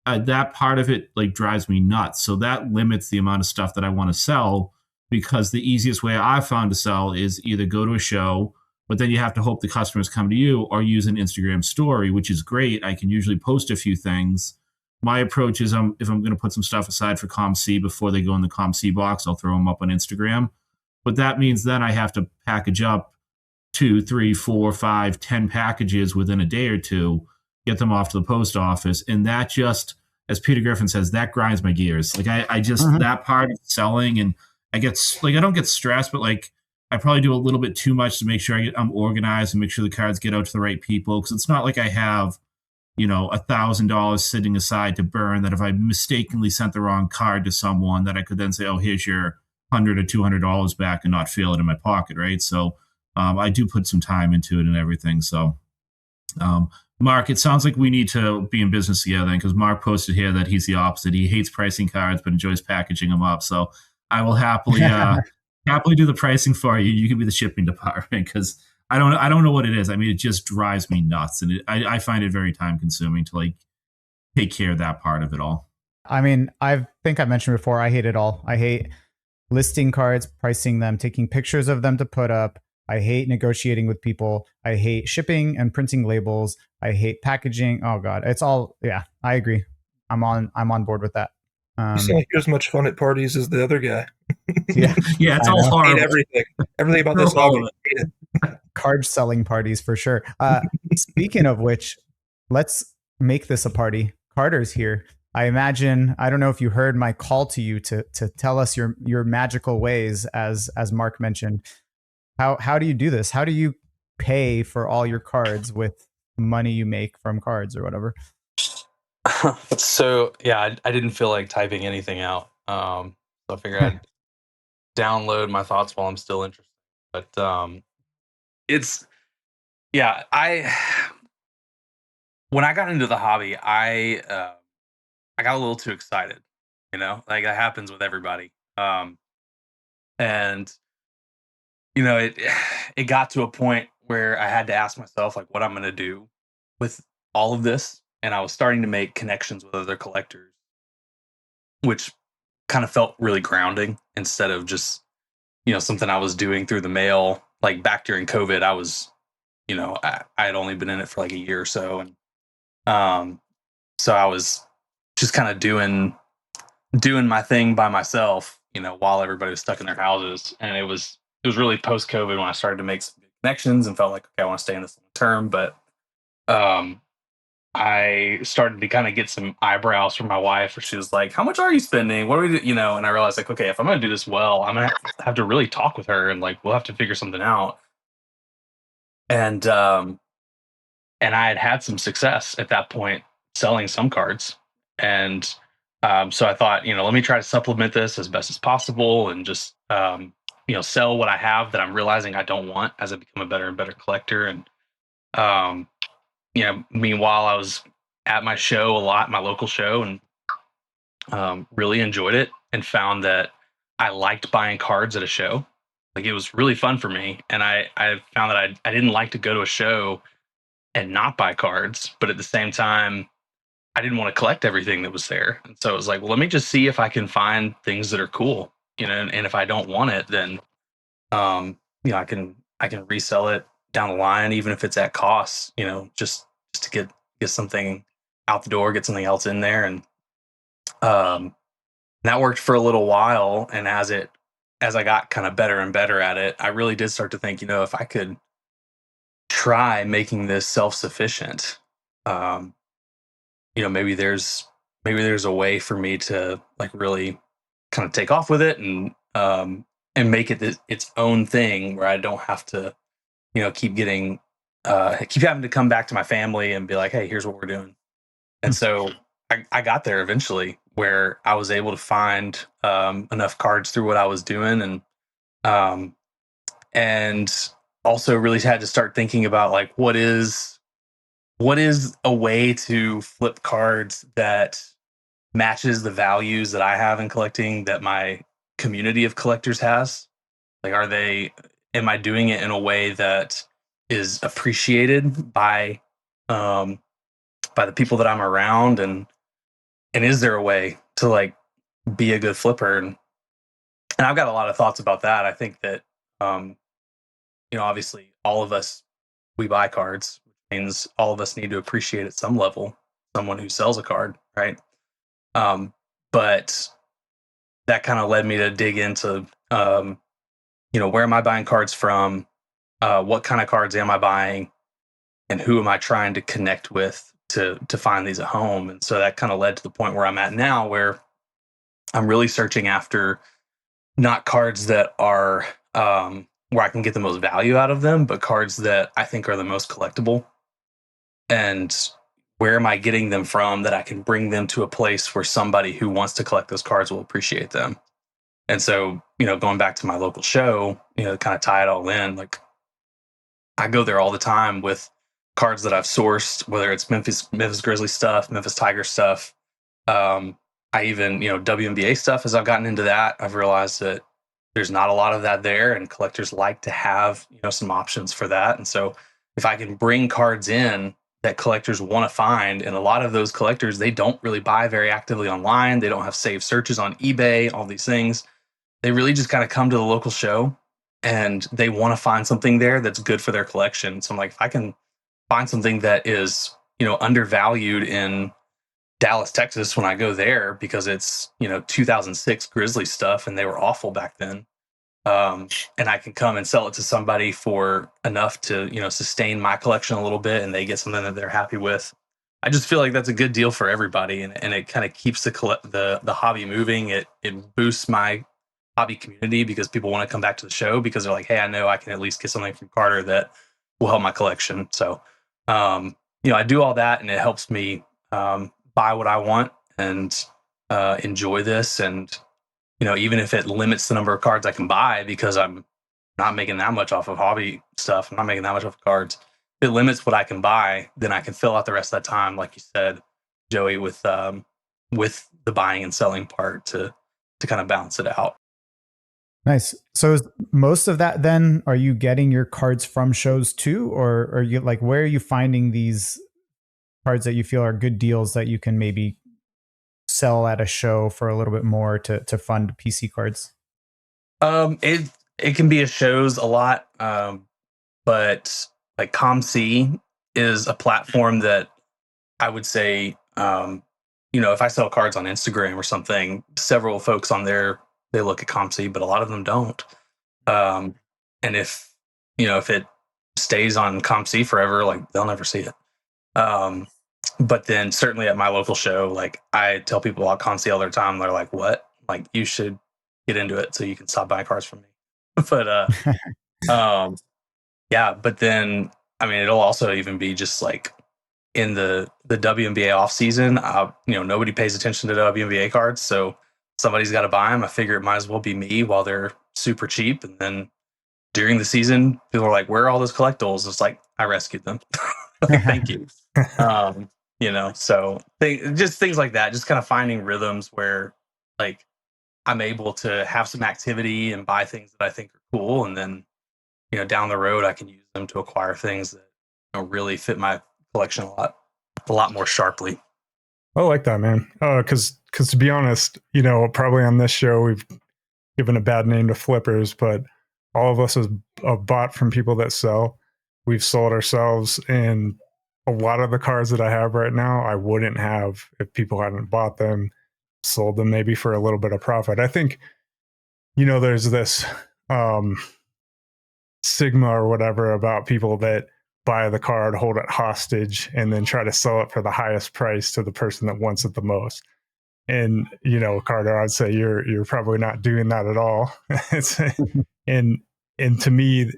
That part of it like drives me nuts. So that limits the amount of stuff that I want to sell, because the easiest way I've found to sell is either go to a show, but then you have to hope the customers come to you, or use an Instagram story, which is great. I can usually post a few things. My approach is if I'm going to put some stuff aside for ComC before they go in the ComC box, I'll throw them up on Instagram. But that means then I have to package up 2, 3, 4, 5, 10 packages within a day or two, get them off to the post office. And that just, as Peter Griffin says, that grinds my gears. Like I just, that part of selling, and I don't get stressed, but like I probably do a little bit too much to make sure I'm organized and make sure the cards get out to the right people. Cause it's not like I have, $1,000 sitting aside to burn, that if I mistakenly sent the wrong card to someone, that I could then say, oh, here's your $100 or $200 back, and not feel it in my pocket. Right. So, I do put some time into it and everything. So, Mark, it sounds like we need to be in business together, because Mark posted here that he's the opposite. He hates pricing cards, but enjoys packaging them up. So I will happily do the pricing for you. You can be the shipping department, because I don't know what it is. I mean, it just drives me nuts, and I find it very time consuming to like take care of that part of it all. I mean, I think I mentioned before, I hate it all. I hate listing cards, pricing them, taking pictures of them to put up. I hate negotiating with people. I hate shipping and printing labels. I hate packaging. Oh God, it's all, yeah, I agree. I'm on board with that. You sound like you're as much fun at parties as the other guy. Yeah. Yeah, it's all I horrible. hate everything about this hobby. Card selling parties for sure. Speaking of which, let's make this a party. Carter's here. I imagine, I don't know if you heard my call to you to tell us your magical ways, as Mark mentioned. How do you do this? How do you pay for all your cards with money you make from cards or whatever? So yeah, I didn't feel like typing anything out. So I figured I'd download my thoughts while I'm still interested. But it's, yeah, when I got into the hobby, I got a little too excited, like that happens with everybody. And it got to a point where I had to ask myself like what I'm going to do with all of this. And I was starting to make connections with other collectors, which kind of felt really grounding, instead of just, something I was doing through the mail. Like back during COVID, I was, I had only been in it for like a year or so. And so I was just kind of doing my thing by myself, while everybody was stuck in their houses. And it was really post COVID when I started to make some connections and felt like, okay, I want to stay in this long term. But I started to kind of get some eyebrows from my wife, where she was like, how much are you spending? What are we do? And I realized like, okay, if I'm going to do this well, I'm going to have to really talk with her, and like, we'll have to figure something out. And I had some success at that point selling some cards. And so I thought, let me try to supplement this as best as possible, and just, sell what I have that I'm realizing I don't want as I become a better and better collector. And, meanwhile, I was at my show a lot, my local show, and really enjoyed it, and found that I liked buying cards at a show. Like it was really fun for me. And I found that I didn't like to go to a show and not buy cards, but at the same time, I didn't want to collect everything that was there. And so it was like, well, let me just see if I can find things that are cool, and if I don't want it, then, I can resell it down the line, even if it's at cost, just to get something out the door, get something else in there. And that worked for a little while. And as I got kind of better and better at it, I really did start to think, if I could try making this self-sufficient, maybe there's a way for me to like really kind of take off with it, and make it its own thing, where I don't have to, keep having to come back to my family and be like, hey, here's what we're doing. And so I got there eventually, where I was able to find enough cards through what I was doing, and also really had to start thinking about like what is a way to flip cards that matches the values that I have in collecting that my community of collectors has. Like, am I doing it in a way that is appreciated um, by the people that I'm around, and is there a way to like be a good flipper? And I've got a lot of thoughts about that. I think that um, obviously all of us, we buy cards, which means all of us need to appreciate at some level someone who sells a card, right? But that kind of led me to dig into where am I buying cards from? What kind of cards am I buying? And who am I trying to connect with to find these at home? And so that kind of led to the point where I'm at now, where I'm really searching after not cards that are where I can get the most value out of them, but cards that I think are the most collectible. And where am I getting them from that I can bring them to a place where somebody who wants to collect those cards will appreciate them? And so, going back to my local show, kind of tie it all in, like I go there all the time with cards that I've sourced, whether it's Memphis Grizzlies stuff, Memphis Tiger stuff. I even, WNBA stuff. As I've gotten into that, I've realized that there's not a lot of that there, and collectors like to have, some options for that. And so if I can bring cards in that collectors want to find, and a lot of those collectors, they don't really buy very actively online. They don't have saved searches on eBay, all these things. They really just kind of come to the local show and they want to find something there that's good for their collection. So I'm like, if I can find something that is, undervalued in Dallas, Texas, when I go there, because it's, 2006 Grizzly stuff and they were awful back then. And I can come and sell it to somebody for enough to, sustain my collection a little bit, and they get something that they're happy with. I just feel like that's a good deal for everybody, and it kind of keeps the hobby moving. It boosts my hobby community because people want to come back to the show because they're like, hey, I know I can at least get something from Carter that will help my collection. So, I do all that, and it helps me buy what I want and enjoy this. And even if it limits the number of cards I can buy, because I'm not making that much off of hobby stuff, I'm not making that much off of cards. If it limits what I can buy, then I can fill out the rest of that time, like you said, Joey, with the buying and selling part to kind of balance it out. Nice. So is most of that then, are you getting your cards from shows too? Or are you like, where are you finding these cards that you feel are good deals that you can maybe sell at a show for a little bit more to fund PC cards? It can be a shows a lot. But like ComC is a platform that I would say, if I sell cards on Instagram or something, several folks on there, they look at ComC, but a lot of them don't. And if it stays on ComC forever, like they'll never see it. But then certainly at my local show, like I tell people about ComC all the time. They're like, what? Like, you should get into it so you can stop buying cards from me. But yeah, but then I mean, it'll also even be just like in the WNBA off season. Nobody pays attention to the WNBA cards, so somebody's got to buy them. I figure it might as well be me while they're super cheap. And then during the season, people are like, "Where are all those collectibles?" It's like, I rescued them. Like, thank you. So just things like that. Just kind of finding rhythms where like I'm able to have some activity and buy things that I think are cool, and then down the road I can use them to acquire things that really fit my collection a lot more sharply. I like that, man. Because to be honest, probably on this show we've given a bad name to flippers, but all of us have bought from people that sell. We've sold ourselves, and a lot of the cards that I have right now, I wouldn't have if people hadn't bought them, sold them maybe for a little bit of profit. I think, there's this stigma or whatever about people that buy the card, hold it hostage, and then try to sell it for the highest price to the person that wants it the most. And Carter, I'd say you're probably not doing that at all. and to me,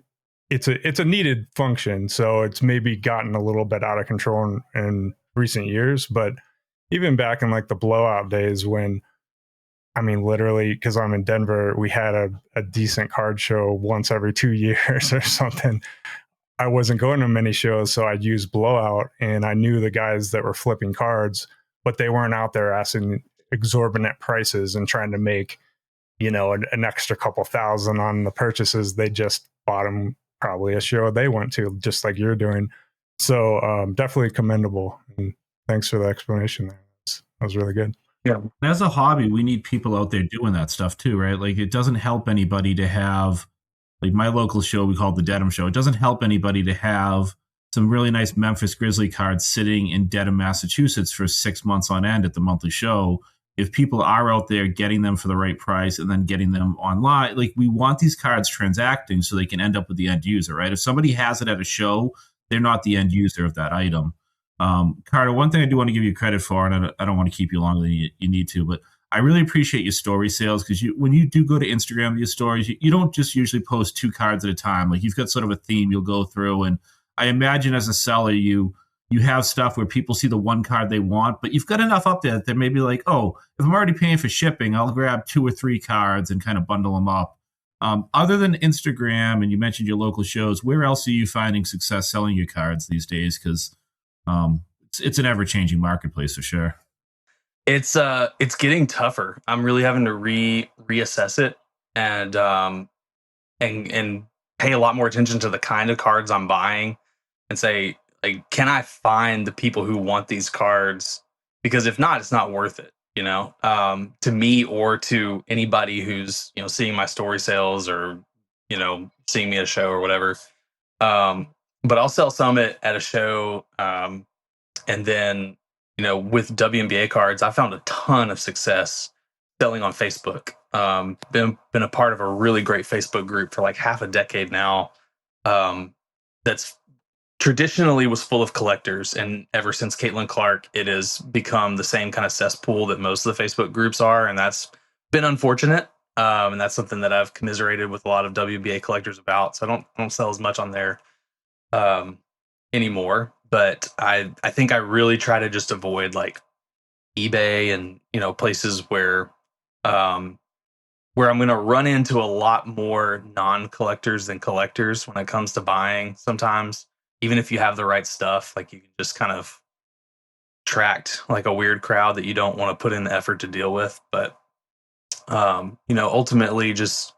it's a needed function. So it's maybe gotten a little bit out of control in recent years, but even back in like the blowout days when, I mean, literally, because I'm in Denver, we had a decent card show once every 2 years or something. I wasn't going to many shows, so I'd use blowout, and I knew the guys that were flipping cards, but they weren't out there asking exorbitant prices and trying to make, an extra couple thousand on the purchases. They just bought them probably a show they went to, just like you're doing. So definitely commendable. And thanks for the explanation there. That was really good. Yeah. As a hobby, we need people out there doing that stuff too, right? Like it doesn't help anybody to have, like my local show, we call it the Dedham Show. It doesn't help anybody to have some really nice Memphis Grizzly cards sitting in Dedham, Massachusetts for 6 months on end at the monthly show. If people are out there getting them for the right price and then getting them online, like we want these cards transacting so they can end up with the end user, right? If somebody has it at a show, they're not the end user of that item. Carter, one thing I do want to give you credit for, and I don't want to keep you longer than you need to, but I really appreciate your story sales because when you do go to Instagram, your stories, you don't just usually post 2 cards at a time. Like you've got sort of a theme you'll go through. And I imagine as a seller, you have stuff where people see the one card they want, but you've got enough up there that they're maybe like, oh, if I'm already paying for shipping, I'll grab 2 or 3 cards and kind of bundle them up. Other than Instagram, and you mentioned your local shows, where else are you finding success selling your cards these days? Because it's an ever-changing marketplace for sure. It's getting tougher. I'm really having to reassess it and pay a lot more attention to the kind of cards I'm buying and say, like, can I find the people who want these cards? Because if not, it's not worth it, to me or to anybody who's, seeing my story sales or, seeing me at a show or whatever. But I'll sell some at a show. And then, with WNBA cards, I found a ton of success selling on Facebook. Been a part of a really great Facebook group for like half a decade now. That's traditionally was full of collectors, and ever since Caitlin Clark, it has become the same kind of cesspool that most of the Facebook groups are, and that's been unfortunate. And that's something that I've commiserated with a lot of WNBA collectors about. So I don't sell as much on there anymore. But I think I really try to just avoid like eBay and places where I'm going to run into a lot more non-collectors than collectors when it comes to buying. Sometimes, even if you have the right stuff, like you can just kind of attract like a weird crowd that you don't want to put in the effort to deal with. But ultimately, just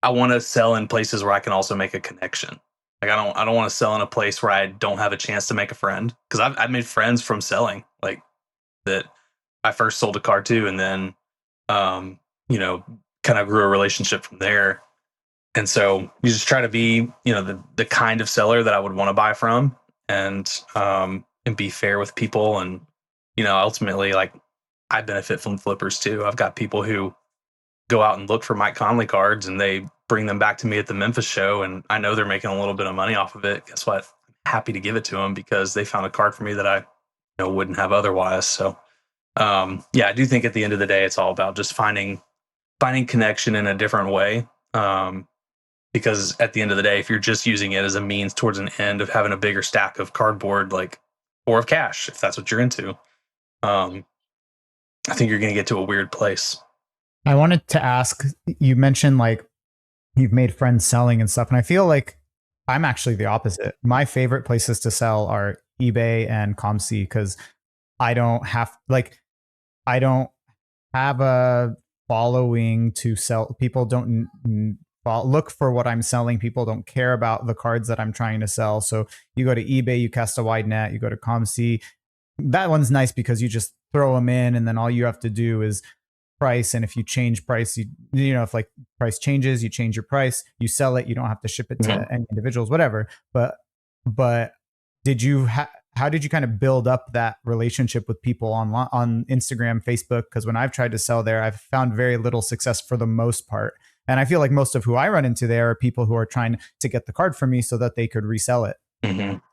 I want to sell in places where I can also make a connection. Like I don't want to sell in a place where I don't have a chance to make a friend, because I've made friends from selling, like that I first sold a car to, and then kind of grew a relationship from there. And so you just try to be the kind of seller that I would want to buy from, and be fair with people. And ultimately, like, I benefit from flippers too. I've got people who go out and look for Mike Conley cards, and they bring them back to me at the Memphis show, and I know they're making a little bit of money off of it. Guess what? I'm happy to give it to them because they found a card for me that I wouldn't have otherwise. So I do think at the end of the day, it's all about just finding connection in a different way. Because at the end of the day, if you're just using it as a means towards an end of having a bigger stack of cardboard, like, or of cash, if that's what you're into, I think you're going to get to a weird place. I wanted to ask, you mentioned like you've made friends selling and stuff, and I feel like I'm actually the opposite. My favorite places to sell are eBay and ComC, because I don't have a following to sell. People don't look for what I'm selling. People don't care about the cards that I'm trying to sell. So you go to eBay, you cast a wide net. You go to ComC. That one's nice because you just throw them in, and then all you have to do is price. And if you change price, if like price changes, you change your price, you sell it. You don't have to ship it to any individuals, whatever. But did you how did you kind of build up that relationship with people on Instagram, Facebook? Because when I've tried to sell there, I've found very little success for the most part. And I feel like most of who I run into there are people who are trying to get the card from me so that they could resell it,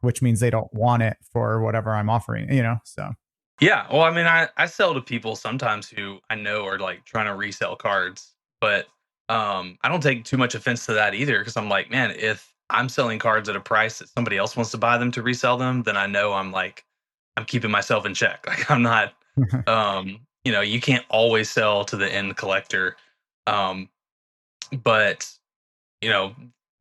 which means they don't want it for whatever I'm offering, so. Yeah. Well, I mean, I sell to people sometimes who I know are like trying to resell cards, but I don't take too much offense to that either. Cause I'm like, man, if I'm selling cards at a price that somebody else wants to buy them to resell them, then I know I'm like I'm keeping myself in check. Like I'm not, you can't always sell to the end collector. But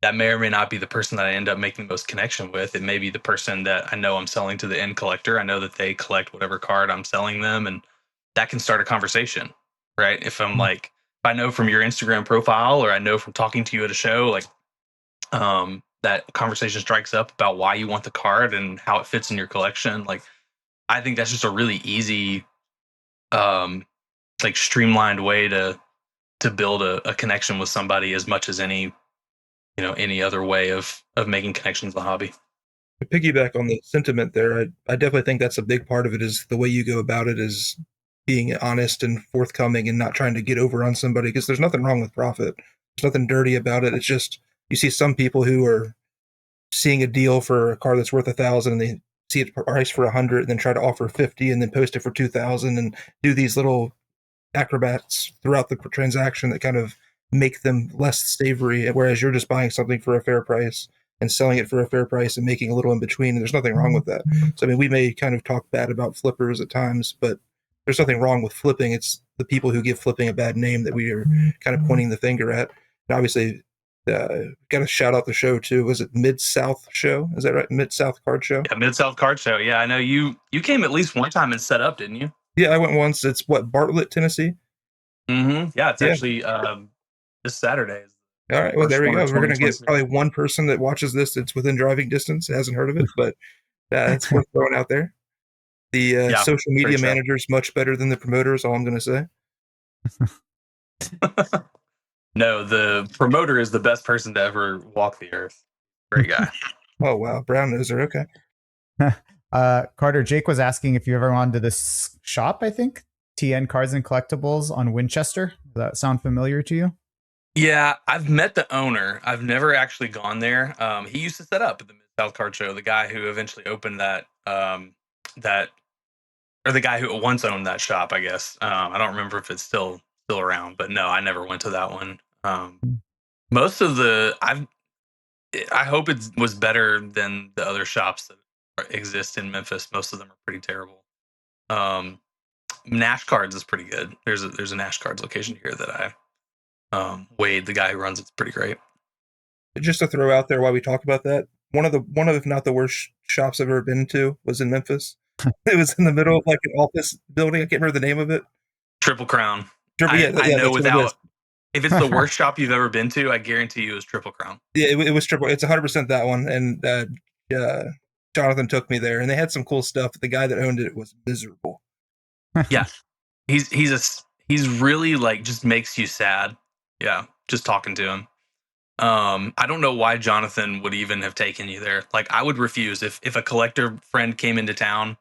that may or may not be the person that I end up making the most connection with. It may be the person that I know I'm selling to the end collector. I know that they collect whatever card I'm selling them, and that can start a conversation, right? If I'm like, if I know from your Instagram profile, or I know from talking to you at a show, like that conversation strikes up about why you want the card and how it fits in your collection. Like, I think that's just a really easy, like streamlined way to build a connection with somebody as much as any other way of making connections in the hobby. To piggyback on the sentiment there, I definitely think that's a big part of it. Is the way you go about it is being honest and forthcoming and not trying to get over on somebody, because there's nothing wrong with profit. There's nothing dirty about it. It's just you see some people who are seeing a deal for a car that's worth $1,000 and they see it priced for $100 and then try to offer $50 and then post it for $2,000 and do these little acrobats throughout the transaction that kind of make them less savory, whereas you're just buying something for a fair price and selling it for a fair price and making a little in between. And there's nothing wrong with that. So, I mean, we may kind of talk bad about flippers at times, but there's nothing wrong with flipping. It's the people who give flipping a bad name that we are kind of pointing the finger at. And obviously, got to shout out the show too. Was it Mid-South Show? Is that right? Mid-South Card Show? Yeah, Mid-South Card Show. Yeah, I know you came at least one time and set up, didn't you? Yeah, I went once. It's Bartlett, Tennessee? Mm-hmm. Yeah, it's actually this Saturday. All right, well, there we go. We're going to get probably one person that watches this that's within driving distance, hasn't heard of it, but it's worth throwing out there. The social media manager is much better than the promoter is all I'm going to say. No, the promoter is the best person to ever walk the earth. Great guy. Oh, wow. Brown noser. Okay. Carter, Jake was asking if you ever gone to this shop, I think, TN Cards and Collectibles on Winchester. Does that sound familiar to you? Yeah, I've met the owner. I've never actually gone there. He used to set up at the Mid-South Card Show, the guy who eventually opened the guy who once owned that shop, I guess. I don't remember if it's still around, but no, I never went to that one. Most of I hope it was better than the other shops that exist in Memphis. Most of them are pretty terrible. Nash Cards is pretty good. There's a Nash Cards location here that I Wade, the guy who runs it's pretty great. Just to throw out there while we talk about that, one of if not the worst shops I've ever been to was in Memphis. It was in the middle of like an office building. I can't remember the name of it. Triple Crown. I know without if it's the worst shop you've ever been to, I guarantee you it was Triple Crown. Yeah, it was Triple. It's 100% that one. And Jonathan took me there, and they had some cool stuff. But the guy that owned it was miserable. Yeah, he's really like just makes you sad. Yeah, just talking to him. I don't know why Jonathan would even have taken you there. Like, I would refuse if a collector friend came into town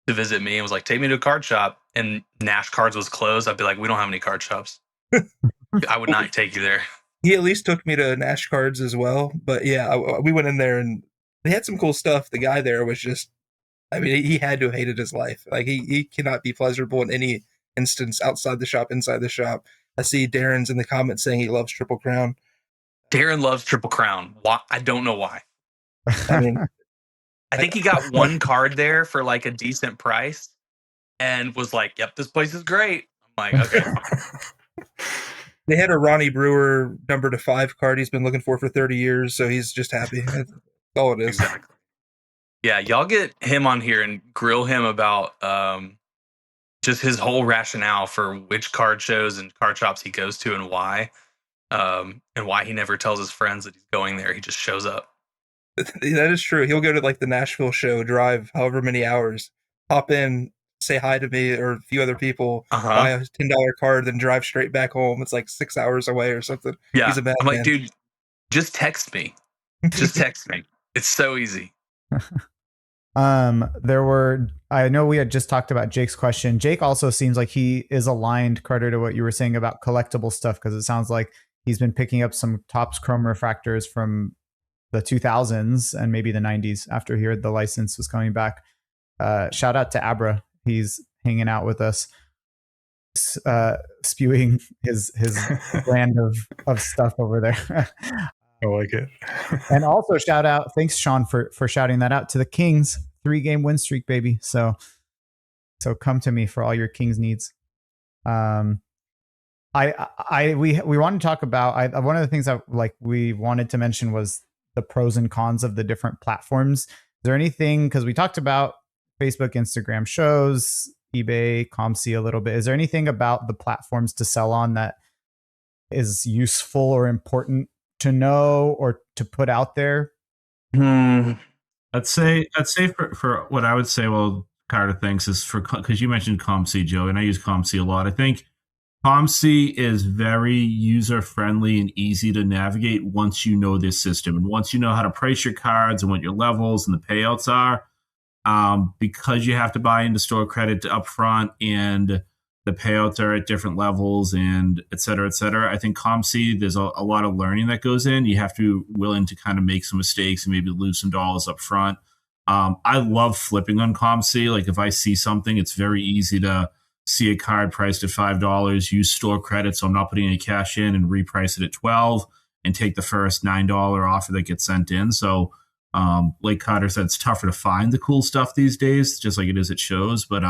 to visit me and was like, take me to a card shop, and Nash Cards was closed. I'd be like, we don't have any card shops. I would not take you there. He at least took me to Nash Cards as well. But yeah, we went in there and they had some cool stuff. The guy there was just, I mean, he had to have hated his life. Like, he cannot be pleasurable in any instance outside the shop, inside the shop. I see Darren's in the comments saying he loves Triple Crown. Darren loves Triple Crown. Why? I don't know why. I mean, I think he got one card there for like a decent price and was like, yep, this place is great. I'm like, okay. They had a Ronnie Brewer number to 5 card he's been looking for 30 years, so he's just happy. That's all it is. Exactly. Yeah, y'all get him on here and grill him about just his whole rationale for which card shows and card shops he goes to and why he never tells his friends that he's going there. He just shows up. That is true. He'll go to like the Nashville show, drive however many hours, hop in, say hi to me or a few other people, buy a $10 card, then drive straight back home. It's like 6 hours away or something. Yeah, he's a bad I'm like, man. dude, just text me. Just text me. It's so easy. I know we had just talked about Jake's question. Jake also seems like he is aligned, Carter, to what you were saying about collectible stuff, because it sounds like he's been picking up some Topps Chrome refractors from the 2000s and maybe the 90s after he heard the license was coming back. Shout out to Abra. He's hanging out with us, spewing his brand of stuff over there. I like it. And also shout out, thanks Sean for shouting that out, to the Kings 3-game win streak, baby. So come to me for all your Kings needs. We wanted to talk about, one of the things that we wanted to mention was the pros and cons of the different platforms. Is there anything, because we talked about Facebook, Instagram shows, eBay, ComC a little bit. Is there anything about the platforms to sell on that is useful or important to know or to put out there? I'd say for what I would say, well, Carter thinks is because you mentioned ComC, Joe, and I use ComC a lot. I think ComC is very user friendly and easy to navigate once you know this system and once you know how to price your cards and what your levels and the payouts are. Because you have to buy into store credit up front and the payouts are at different levels and et cetera, et cetera. I think ComC, there's a lot of learning that goes in. You have to be willing to kind of make some mistakes and maybe lose some dollars up front. I love flipping on ComC. Like if I see something, it's very easy to see a card priced at $5, use store credit, so I'm not putting any cash in, and reprice it at $12 and take the first $9 offer that gets sent in. So like Carter said, it's tougher to find the cool stuff these days, just like it is at shows. But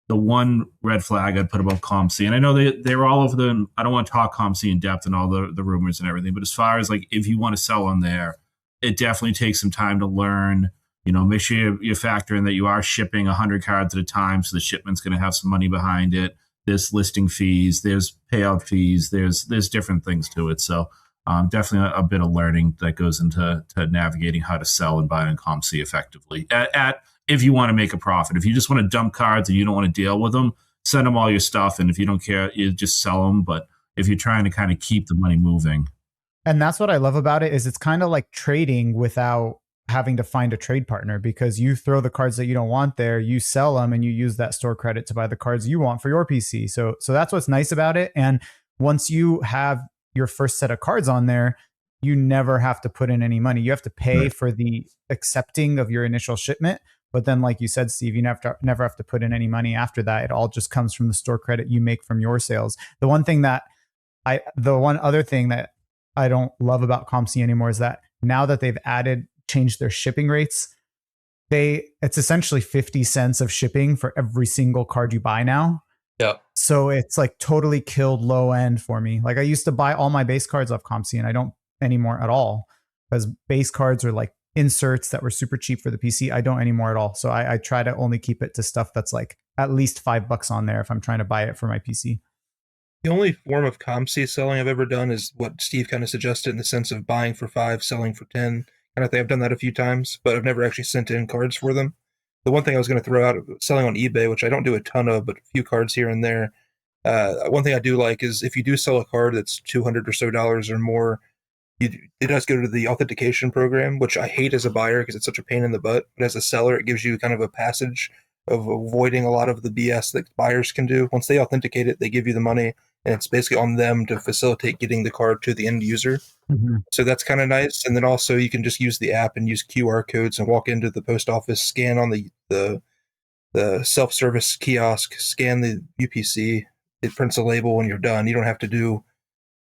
the one red flag I'd put about ComC, and I know they were all over the, I don't want to talk ComC in depth and all the rumors and everything, but as far as like if you want to sell on there, it definitely takes some time to learn. Make sure you factor in that you are shipping 100 cards at a time, so the shipment's going to have some money behind it. There's listing fees, there's payout fees, there's different things to it. So definitely a bit of learning that goes into navigating how to sell and buy on ComC effectively. If you want to make a profit, if you just want to dump cards and you don't want to deal with them, send them all your stuff, and if you don't care, you just sell them. But if you're trying to kind of keep the money moving, and that's what I love about it, is it's kind of like trading without having to find a trade partner, because you throw the cards that you don't want there, you sell them, and you use that store credit to buy the cards you want for your PC. So that's what's nice about it. And once you have your first set of cards on there, you never have to put in any money. You have to pay for the accepting of your initial shipment. But then, like you said, Steve, you never have to put in any money after that. It all just comes from the store credit you make from your sales. The one other thing that I don't love about ComC anymore is that now that they've changed their shipping rates, it's essentially 50 cents of shipping for every single card you buy now. Yeah. So it's like totally killed low end for me. Like I used to buy all my base cards off ComC, and I don't anymore at all, because base cards are like inserts that were super cheap for the PC. I don't anymore at all. So I try to only keep it to stuff that's like at least $5 on there if I'm trying to buy it for my PC. The only form of ComC selling I've ever done is what Steve kind of suggested, in the sense of buying for 5, selling for 10. Kind of thing. I've done that a few times, but I've never actually sent in cards for them. The one thing I was going to throw out, selling on eBay, which I don't do a ton of, but a few cards here and there. One thing I do like is if you do sell a card that's $200 or so or more, it does go to the authentication program, which I hate as a buyer because it's such a pain in the butt. But as a seller, it gives you kind of a passage of avoiding a lot of the BS that buyers can do. Once they authenticate it, they give you the money, and it's basically on them to facilitate getting the card to the end user. Mm-hmm. So that's kind of nice. And then also you can just use the app and use QR codes and walk into the post office, scan on the self-service kiosk, scan the UPC, it prints a label, and you're done. You don't have to do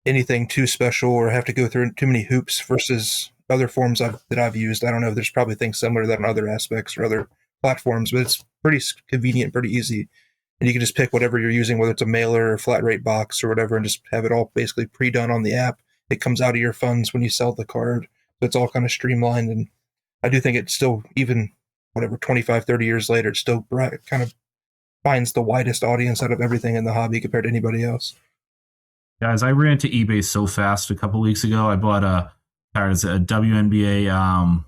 anything too special or have to go through too many hoops versus other forms that I've used. I don't know. There's probably things similar to that on other aspects or other platforms, but it's pretty convenient, pretty easy. And you can just pick whatever you're using, whether it's a mailer or flat rate box or whatever, and just have it all basically pre-done on the app. It comes out of your funds when you sell the card. So it's all kind of streamlined. And I do think it's still, even 25, 30 years later, it still kind of finds the widest audience out of everything in the hobby compared to anybody else. Guys, I ran to eBay so fast a couple weeks ago. I bought a WNBA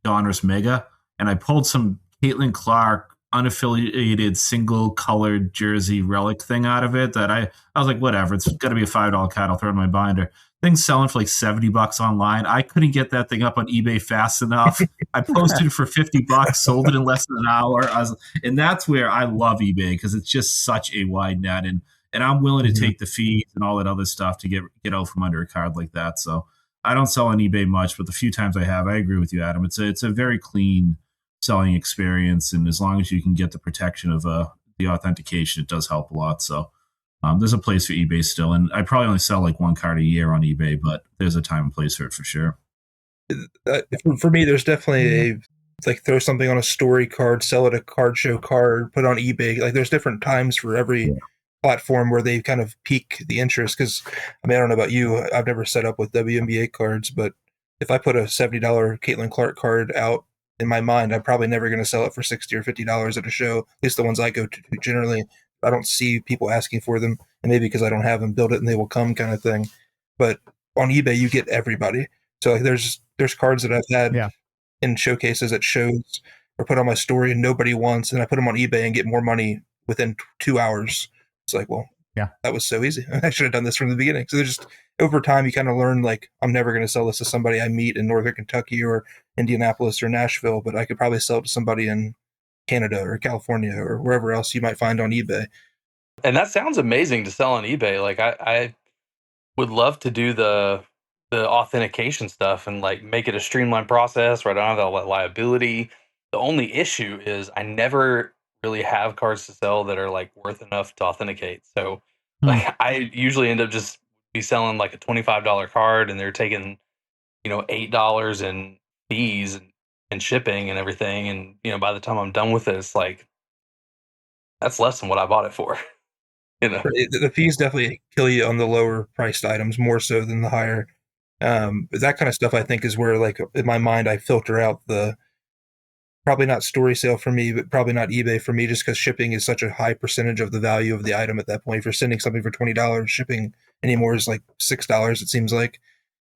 Donruss Mega, and I pulled some Caitlin Clark unaffiliated single colored jersey relic thing out of it that I was like, whatever, it's got to be a $5 card, I'll throw it in my binder. Thing's selling for like $70 online. I couldn't get that thing up on eBay fast enough. I posted it for $50, sold it in less than an hour. And that's where I love eBay, because it's just such a wide net, and I'm willing to take the fees and all that other stuff to get out from under a card like that. So I don't sell on eBay much, but the few times I have, I agree with you, Adam. It's a very clean selling experience, and as long as you can get the protection of the authentication, it does help a lot. So there's a place for eBay still, and I probably only sell like one card a year on eBay, but there's a time and place for it for sure. For me, there's definitely like throw something on a story card, sell it a card show card, put it on eBay. Like there's different times for every platform where they kind of pique the interest. Because I mean, I don't know about you, I've never set up with WNBA cards, but if I put a $70 Caitlin Clark card out in my mind, I'm probably never going to sell it for $60 or $50 at a show. At least the ones I go to generally. I don't see people asking for them, and maybe because I don't have them, build it and they will come kind of thing. But on eBay, you get everybody. So like, there's cards that I've had in showcases at shows or put on my story and nobody wants, and I put them on eBay and get more money within 2 hours. It's like, well, that was so easy. I should have done this from the beginning. So there's just over time you kind of learn like I'm never going to sell this to somebody I meet in Northern Kentucky or Indianapolis or Nashville, but I could probably sell it to somebody in Canada or California or wherever else you might find on eBay. And that sounds amazing to sell on eBay. Like I would love to do the authentication stuff and like make it a streamlined process where I don't have all that liability. The only issue is I never really have cards to sell that are like worth enough to authenticate. So like I usually end up just be selling like a $25 card and they're taking, $8 in fees and shipping and everything. And, by the time I'm done with it, it's like, that's less than what I bought it for. The fees definitely kill you on the lower priced items more so than the higher. But that kind of stuff I think is where like in my mind I filter out the probably not story sale for me, but probably not eBay for me, just because shipping is such a high percentage of the value of the item at that point. If you're sending something for $20, shipping anymore is like $6, it seems like.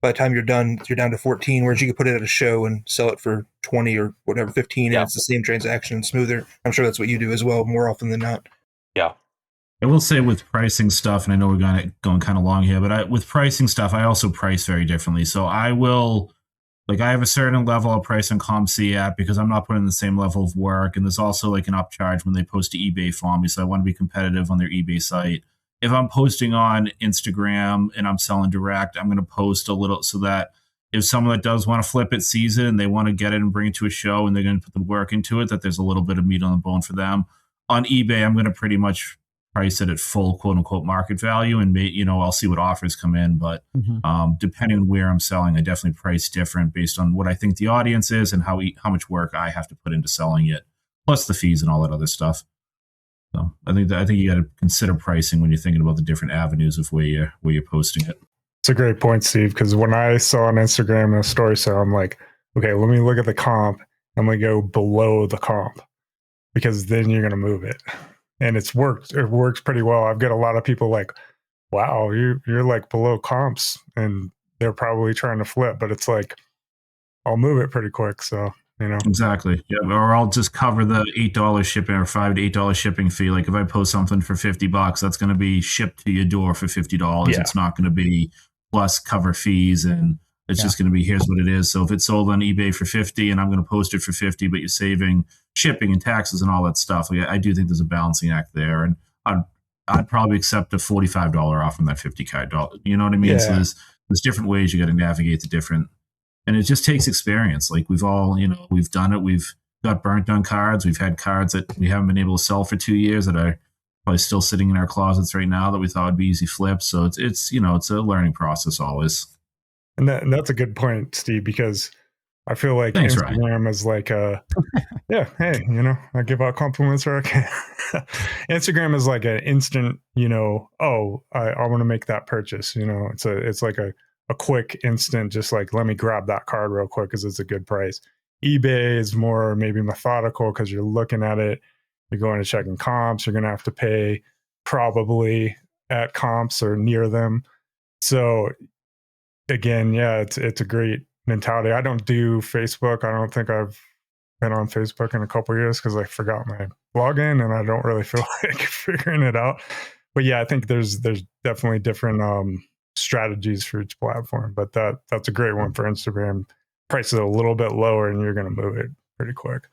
By the time you're done to 14, whereas you could put it at a show and sell it for 20 or whatever, 15, and it's the same transaction, smoother. I'm sure that's what you do as well, more often than not. Yeah. I will say with pricing stuff, and I know we're going kind of long here, but with pricing stuff, I also price very differently. So I will, like, I have a certain level of price on ComC app because I'm not putting the same level of work. And there's also like an upcharge when they post to eBay for me. So I want to be competitive on their eBay site. If I'm posting on Instagram and I'm selling direct, I'm going to post a little so that if someone that does want to flip it sees it and they want to get it and bring it to a show and they're going to put the work into it, that there's a little bit of meat on the bone for them. On eBay, I'm going to pretty much price it at full quote unquote market value, and I'll see what offers come in. But depending on where I'm selling, I definitely price different based on what I think the audience is and how much work I have to put into selling it, plus the fees and all that other stuff. So I think you got to consider pricing when you're thinking about the different avenues of where you're posting it. It's a great point, Steve, because when I saw on Instagram a story sale, I'm like, okay, let me look at the comp. I'm going to go below the comp because then you're going to move it. And it works pretty well. I've got a lot of people like, wow, you're like below comps, and they're probably trying to flip, but it's like, I'll move it pretty quick. So, Exactly. Yeah. Or I'll just cover the $8 shipping or $5 to $8 shipping fee. Like if I post something for $50, that's going to be shipped to your door for $50. Yeah. It's not going to be plus cover fees, and it's just going to be, here's what it is. So if it's sold on eBay for $50 and I'm going to post it for $50, but you're saving shipping and taxes and all that stuff, like, I do think there's a balancing act there. And I'd probably accept a $45 off on that $50 card. You know what I mean? Yeah. So there's different ways you got to navigate the different, and it just takes experience. Like we've all, we've done it. We've got burnt on cards. We've had cards that we haven't been able to sell for 2 years that are probably still sitting in our closets right now that we thought would be easy flips. So it's a learning process always. And that's a good point, Steve, because I feel like Thanks, Instagram Ryan. is like hey, I give out compliments where I can. Instagram is like an instant, I want to make that purchase. It's like a quick instant, just like, let me grab that card real quick because it's a good price. eBay is more maybe methodical because you're looking at it, you're going to checking comps, you're going to have to pay probably at comps or near them. So again, it's a great mentality. I don't do Facebook. I don't think I've been on Facebook in a couple of years because I forgot my login and I don't really feel like figuring it out. But yeah, I think there's definitely different strategies for each platform. But that's a great one for Instagram. Price is a little bit lower and you're going to move it pretty quick.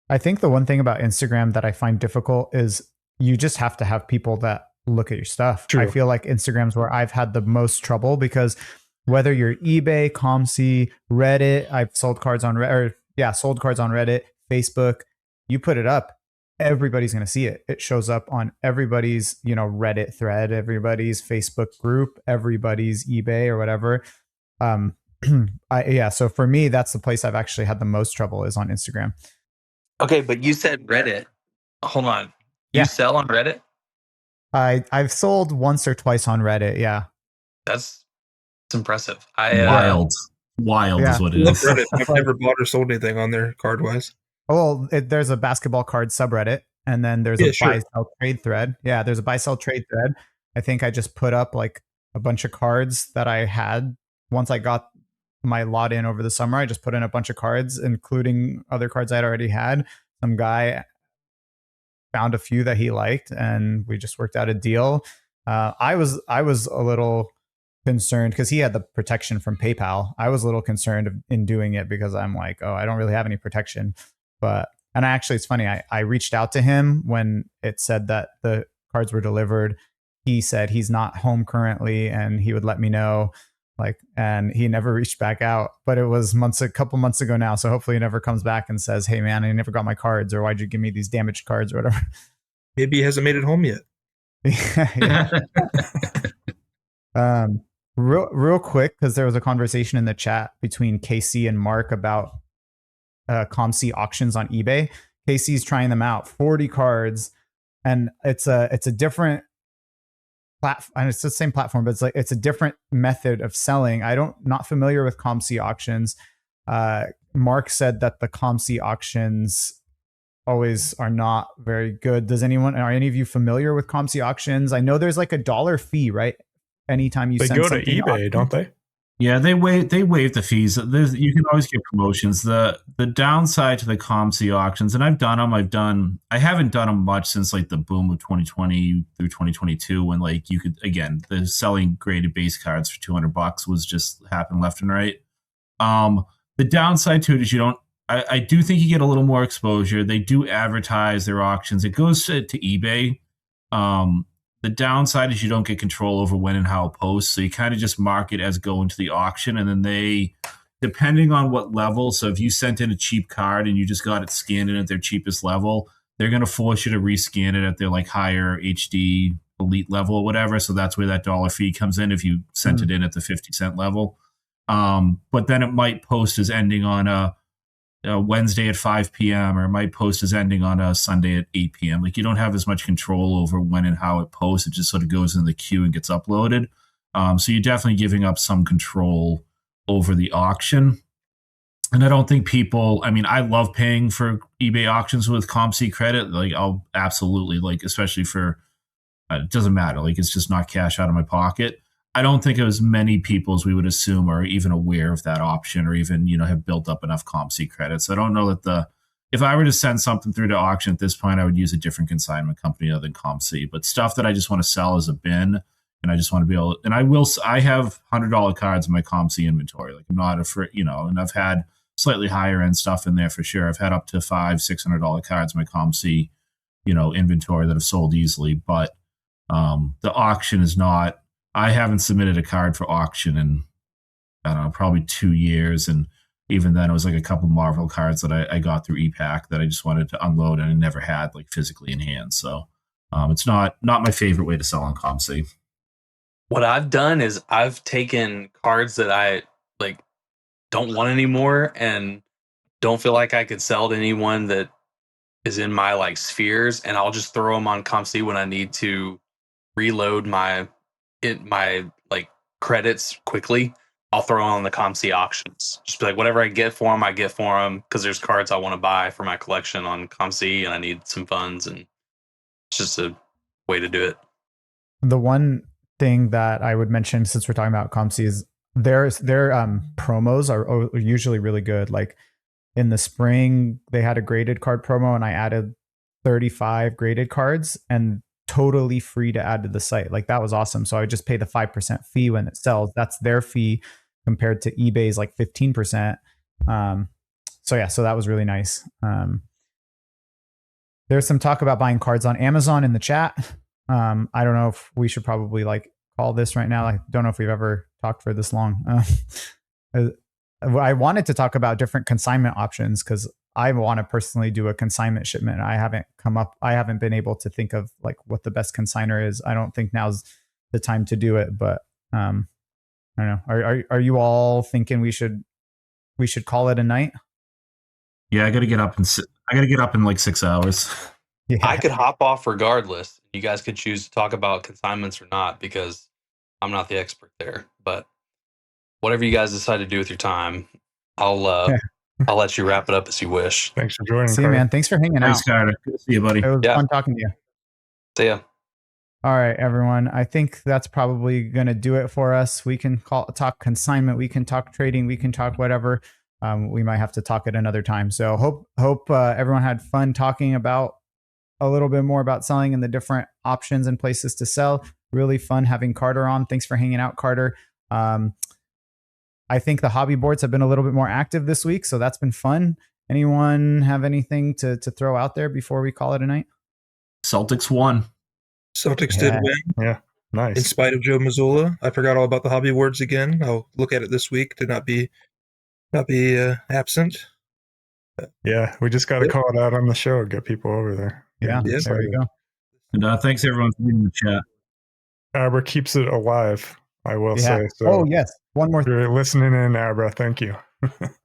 I think the one thing about Instagram that I find difficult is you just have to have people that look at your stuff. True. I feel like Instagram's where I've had the most trouble because whether you're eBay, ComC, Reddit, I've sold cards on Reddit, Facebook, you put it up, everybody's going to see it. It shows up on everybody's, Reddit thread, everybody's Facebook group, everybody's eBay or whatever. So for me, that's the place I've actually had the most trouble is on Instagram. Okay, but you said Reddit. Hold on. You sell on Reddit? I've sold once or twice on Reddit. Yeah. That's impressive. Wild is what it is. Reddit. I've never bought or sold anything on there card wise. Well, there's a basketball card subreddit, and then there's a buy sell trade thread. Yeah, there's a buy sell trade thread. I think I just put up like a bunch of cards that I had once I got my lot in over the summer. I just put in a bunch of cards, including other cards I'd already had. Some guy found a few that he liked, and we just worked out a deal. I was a little concerned because he had the protection from PayPal. I was a little concerned in doing it because I'm like, oh, I don't really have any protection. And actually, it's funny. I reached out to him when it said that the cards were delivered. He said he's not home currently, and he would let me know. And he never reached back out. But it was a couple months ago now, so hopefully he never comes back and says, "Hey, man, I never got my cards," or "Why'd you give me these damaged cards?" or whatever. Maybe he hasn't made it home yet. Real quick, because there was a conversation in the chat between KC and Mark about ComC auctions on eBay. KC's trying them out, 40 cards, and it's a different platform, and it's the same platform, but it's a different method of selling. Not familiar with ComC auctions. Mark said that the ComC auctions always are not very good. Are any of you familiar with ComC auctions? I know there's like $1 fee, right? Anytime you send something to eBay, don't they? Yeah, they waive the fees. You can always get promotions. The downside to the ComC auctions, and I've done them. I haven't done them much since like the boom of 2020 through 2022, when like you could, again, the selling graded base cards for $200 was just happening left and right. The downside to it is I do think you get a little more exposure. They do advertise their auctions. It goes to eBay. The downside is you don't get control over when and how it posts. So you kind of just mark it as going to the auction. And then they, depending on what level, so if you sent in a cheap card and you just got it scanned in at their cheapest level, they're going to force you to rescan it at their like higher HD elite level or whatever. So that's where that $1 fee comes in if you sent it in at the 50-cent level. But then it might post as ending on a Wednesday at 5 p.m. or it might post as ending on a Sunday at 8 p.m. Like you don't have as much control over when and how it posts. It just sort of goes in the queue and gets uploaded. So you're definitely giving up some control over the auction. And I don't think I love paying for eBay auctions with ComC credit. Like I'll absolutely, like, especially for, it doesn't matter. Like it's just not cash out of my pocket. I don't think as many people as we would assume are even aware of that option or even, have built up enough ComC credits. I don't know that if I were to send something through to auction at this point, I would use a different consignment company other than ComC. But stuff that I just want to sell as a bin, and I just want to be able, and I have $100 cards in my ComC inventory. Like I'm not afraid, and I've had slightly higher end stuff in there for sure. I've had up to $500-$600 cards in my ComC, inventory that have sold easily. But the auction is not. I haven't submitted a card for auction in, I don't know, probably 2 years. And even then it was like a couple Marvel cards that I got through ePack that I just wanted to unload and I never had like physically in hand. So it's not my favorite way to sell on ComC. What I've done is I've taken cards that I like don't want anymore and don't feel like I could sell to anyone that is in my like spheres, and I'll just throw them on ComC when I need to reload my like credits quickly. I'll throw on the ComC auctions. Just be like, whatever I get for them, because there's cards I want to buy for my collection on ComC and I need some funds, and it's just a way to do it. The one thing that I would mention, since we're talking about ComC, is their promos are usually really good. Like in the spring, they had a graded card promo and I added 35 graded cards and totally free to add to the site. Like that was awesome. So I would just pay the 5% fee when it sells. That's their fee compared to eBay's like 15%. So that was really nice. There's some talk about buying cards on Amazon in the chat. I don't know if we should probably like call this right now. I don't know if we've ever talked for this long. I wanted to talk about different consignment options because I want to personally do a consignment shipment. I haven't been able to think of like what the best consigner is. I don't think now's the time to do it, but I I don't know. Are you all thinking we should call it a night? Yeah, I got to get up in like 6 hours. Yeah. I could hop off regardless. You guys could choose to talk about consignments or not because I'm not the expert there. But whatever you guys decide to do with your time, I'll let you wrap it up as you wish. Thanks for joining. See you, man. Thanks for hanging Thanks, out. Carter. Good to see you, buddy. It was Yeah. fun talking to you. See ya. All right, everyone. I think that's probably going to do it for us. We can talk consignment. We can talk trading. We can talk whatever. We might have to talk at another time. So hope everyone had fun talking about a little bit more about selling and the different options and places to sell. Really fun having Carter on. Thanks for hanging out, Carter. I think the hobby boards have been a little bit more active this week, so that's been fun. Anyone have anything to throw out there before we call it a night? Celtics won. Celtics did win. Yeah, nice. In spite of Joe Mazzulla. I forgot all about the hobby awards again. I'll look at it this week to not be absent. Yeah, we just got to call it out on the show. Get people over there. Yeah, there we go. And thanks everyone for being in the chat. Abra keeps it alive, I will say. So oh, yes. One more if you're listening in, Abra, thank you.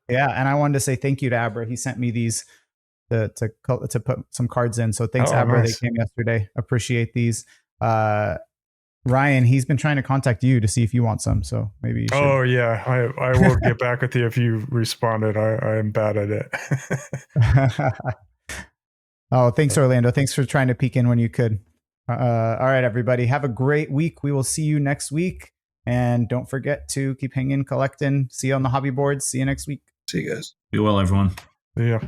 Yeah, and I wanted to say thank you to Abra. He sent me these to put some cards in. So thanks, Abra. Nice. They came yesterday. Appreciate these. Ryan, he's been trying to contact you to see if you want some. So maybe you should. Oh yeah, I will get back with you if you responded. I am bad at it. Oh, thanks, Orlando. Thanks for trying to peek in when you could. All right, everybody. Have a great week. We will see you next week. And don't forget to keep hanging, collecting. See you on the hobby boards. See you next week. See you guys. Be well, everyone. Yeah.